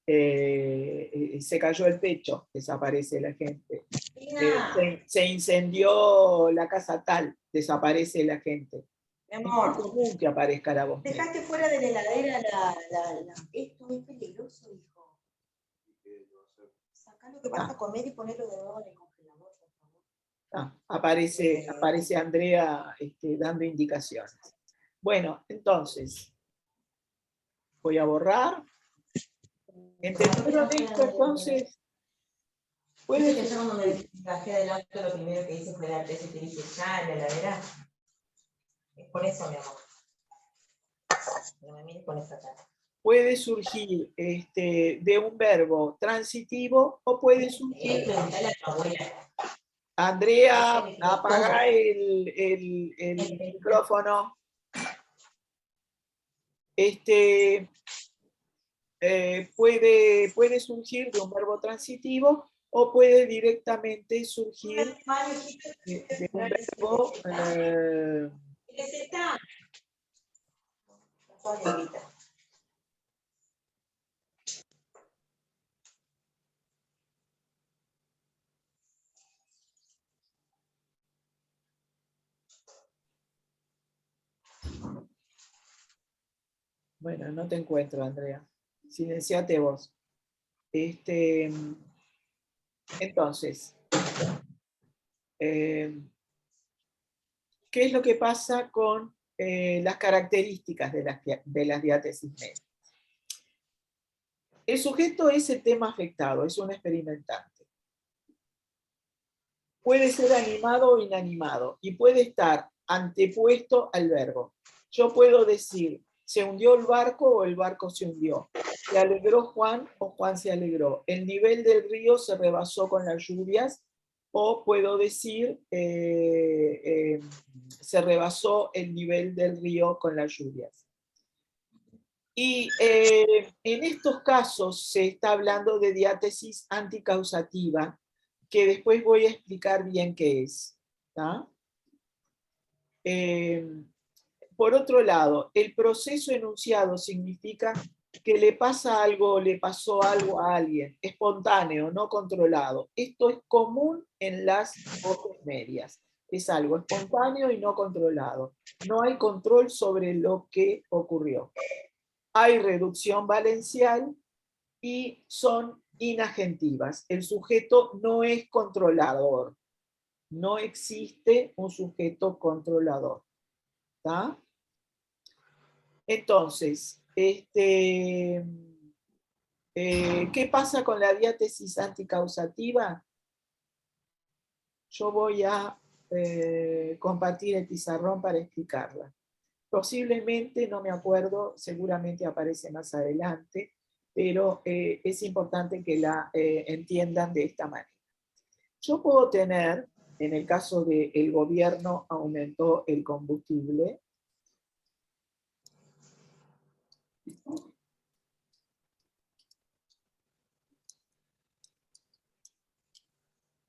Se cayó el techo, desaparece la gente. Se incendió la casa tal, desaparece la gente. Mi amor, es muy común que aparezca la voz. dejaste fuera de la heladera esto es peligroso, hijo. Sacá lo que vas a comer y ponerlo de nuevo en el congelador, por favor. Aparece Andrea dando indicaciones. Bueno, entonces, voy a borrar. ¿Entendieron esto entonces? ¿Puedes que yo cuando me bajé del auto lo primero que hice fue darte ese que dice ya en la heladera? Es por eso, mi amor. No me mires con esa cara. Puede surgir de un verbo transitivo o puede surgir... Andrea, apaga el micrófono. Puede surgir de un verbo transitivo o puede directamente surgir de un verbo... Bueno, no te encuentro, Andrea. Silenciate vos. Entonces, ¿qué es lo que pasa con las características de las diátesis medias? El sujeto es el tema afectado, es un experimentante. Puede ser animado o inanimado y puede estar antepuesto al verbo. Yo puedo decir, ¿se hundió el barco o el barco se hundió? ¿Se alegró Juan o Juan se alegró? ¿El nivel del río se rebasó con las lluvias? O puedo decir, se rebasó el nivel del río con las lluvias. Y en estos casos se está hablando de diátesis anticausativa, que después voy a explicar bien qué es. ¿Tá? Por otro lado, el proceso enunciado significa que le pasa algo, le pasó algo a alguien, espontáneo, no controlado. Esto es común en las voces medias. Es algo espontáneo y no controlado. No hay control sobre lo que ocurrió. Hay reducción valencial y son inagentivas. El sujeto no es controlador. No existe un sujeto controlador. ¿Tá? Entonces, ¿qué pasa con la diátesis anticausativa? Yo voy a compartir el pizarrón para explicarla. Posiblemente, no me acuerdo, seguramente aparece más adelante, pero es importante que la entiendan de esta manera. Yo puedo tener, en el caso del gobierno aumentó el combustible,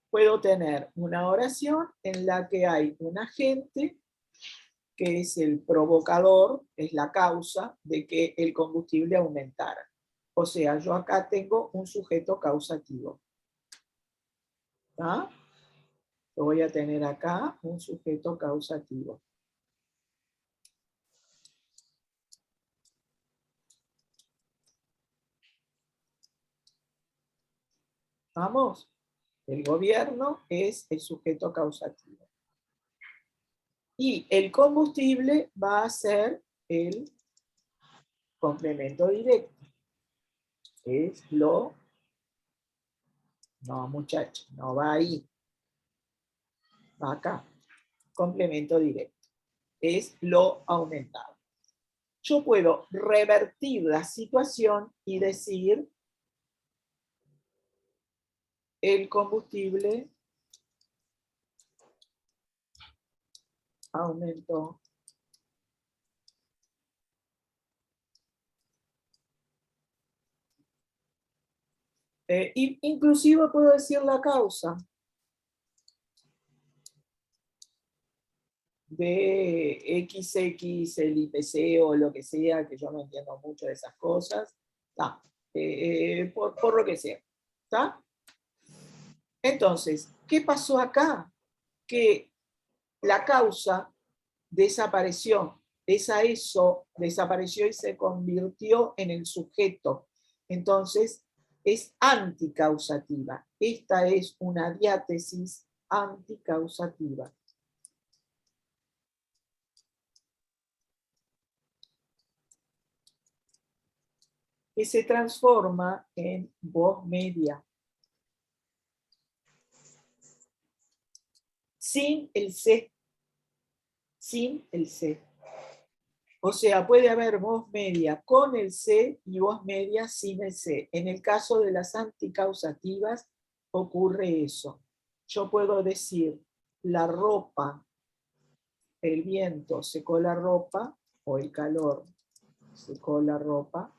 puedo tener una oración en la que hay un agente que es el provocador, es la causa de que el combustible aumentara. O sea, yo acá tengo un sujeto causativo. ¿Ah? Yo voy a tener acá un sujeto causativo. ¿Vamos? El gobierno es el sujeto causativo. Y el combustible va a ser el complemento directo. Es lo... No, muchachos, no va ahí. Va acá. Complemento directo. Es lo aumentado. Yo puedo revertir la situación y decir el combustible aumentó. Inclusive puedo decir la causa de XX, el IPC o lo que sea, que yo no entiendo mucho de esas cosas, por lo que sea. ¿Está? Entonces, ¿qué pasó acá? Que la causa desapareció. Eso desapareció y se convirtió en el sujeto. Entonces, es anticausativa. Esta es una diátesis anticausativa. Que se transforma en voz media. Sin el C. Sin el C. O sea, puede haber voz media con el C y voz media sin el C. En el caso de las anticausativas ocurre eso. Yo puedo decir, la ropa, el viento secó la ropa, o el calor secó la ropa.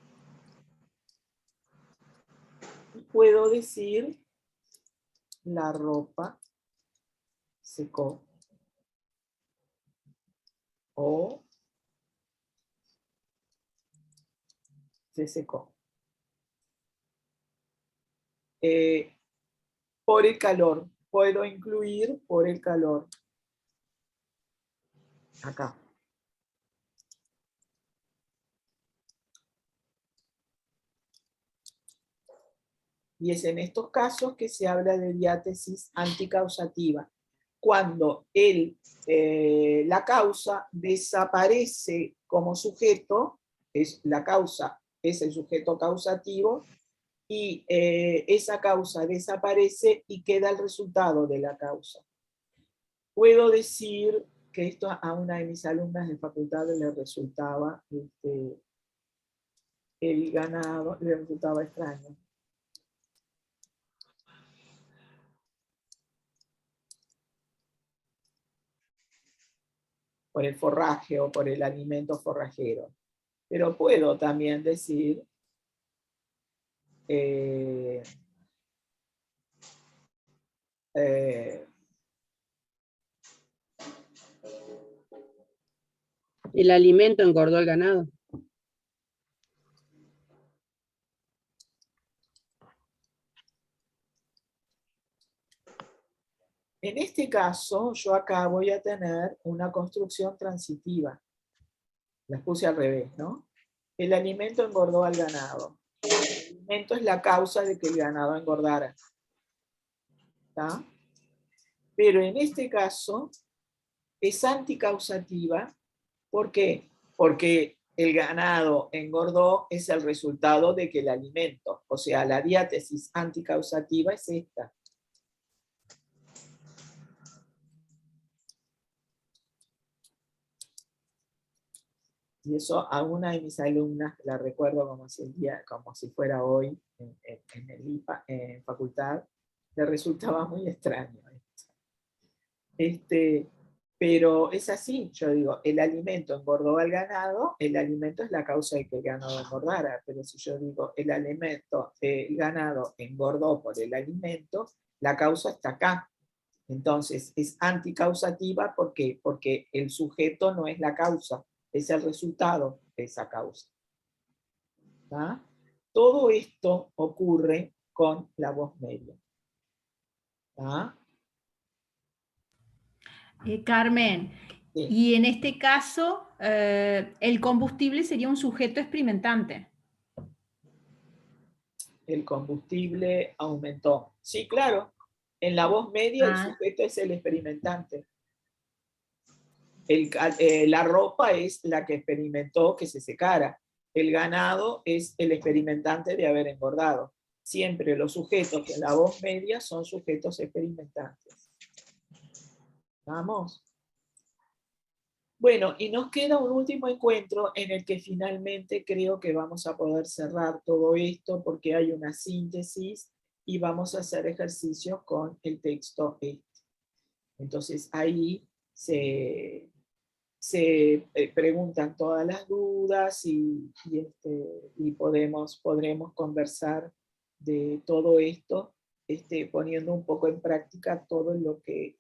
Y puedo decir, la ropa secó. O se secó. Por el calor. Puedo incluir por el calor. Acá. Y es en estos casos que se habla de diátesis anticausativa, cuando la causa desaparece como sujeto, la causa es el sujeto causativo, y esa causa desaparece y queda el resultado de la causa. Puedo decir que esto a una de mis alumnas de facultad le resultaba el ganado, le resultaba extraño. Por el forraje o por el alimento forrajero. Pero puedo también decir el alimento engordó al ganado. En este caso, yo acá voy a tener una construcción transitiva. Las puse al revés, ¿no? El alimento engordó al ganado. El alimento es la causa de que el ganado engordara. ¿Está? Pero en este caso es anticausativa. ¿Por qué? Porque el ganado engordó es el resultado de que el alimento, o sea, la diátesis anticausativa es esta. Y eso a una de mis alumnas, la recuerdo como si fuera hoy en el IPA, en facultad, le resultaba muy extraño esto. Pero es así, yo digo, el alimento engordó al ganado, el alimento es la causa de que el ganado engordara, pero si yo digo el ganado engordó por el alimento, la causa está acá. Entonces es anticausativa, ¿por qué? Porque el sujeto no es la causa, es el resultado de esa causa. ¿Ah? Todo esto ocurre con la voz media. ¿Ah? Carmen, Sí. y en este caso, el combustible sería un sujeto experimentante. El combustible aumentó. Sí, claro. En la voz media el sujeto es el experimentante. La ropa es la que experimentó que se secara. El ganado es el experimentante de haber engordado. Siempre los sujetos en la voz media son sujetos experimentantes. ¿Vamos? Bueno, y nos queda un último encuentro en el que finalmente creo que vamos a poder cerrar todo esto porque hay una síntesis y vamos a hacer ejercicios con el texto este. Entonces ahí se preguntan todas las dudas y podremos conversar de todo esto, poniendo un poco en práctica todo lo que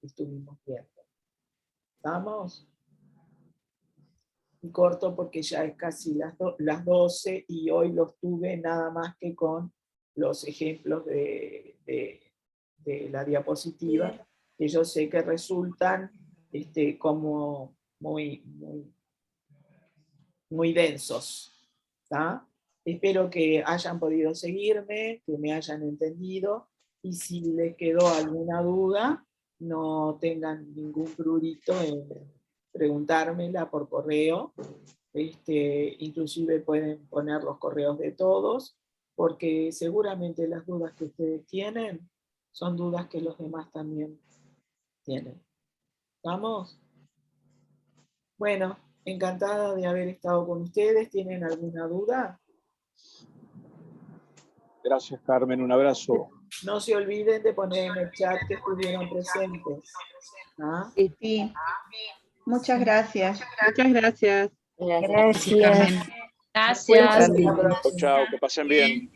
estuvimos viendo. ¿Vamos? Y corto porque ya es casi las 12 y hoy los tuve nada más que con los ejemplos de la diapositiva, que yo sé que resultan como muy densos. ¿Tá? Espero que hayan podido seguirme, que me hayan entendido, y si les quedó alguna duda, no tengan ningún prurito en preguntármela por correo. Inclusive pueden poner los correos de todos, porque seguramente las dudas que ustedes tienen son dudas que los demás también tienen. ¿Vamos? Bueno, encantada de haber estado con ustedes. ¿Tienen alguna duda? Gracias, Carmen. Un abrazo. No se olviden de poner en el chat que estuvieron presentes. ¿Ah? Sí. Muchas gracias. Muchas gracias. Gracias, Carmen. Gracias. Chao, que pasen bien.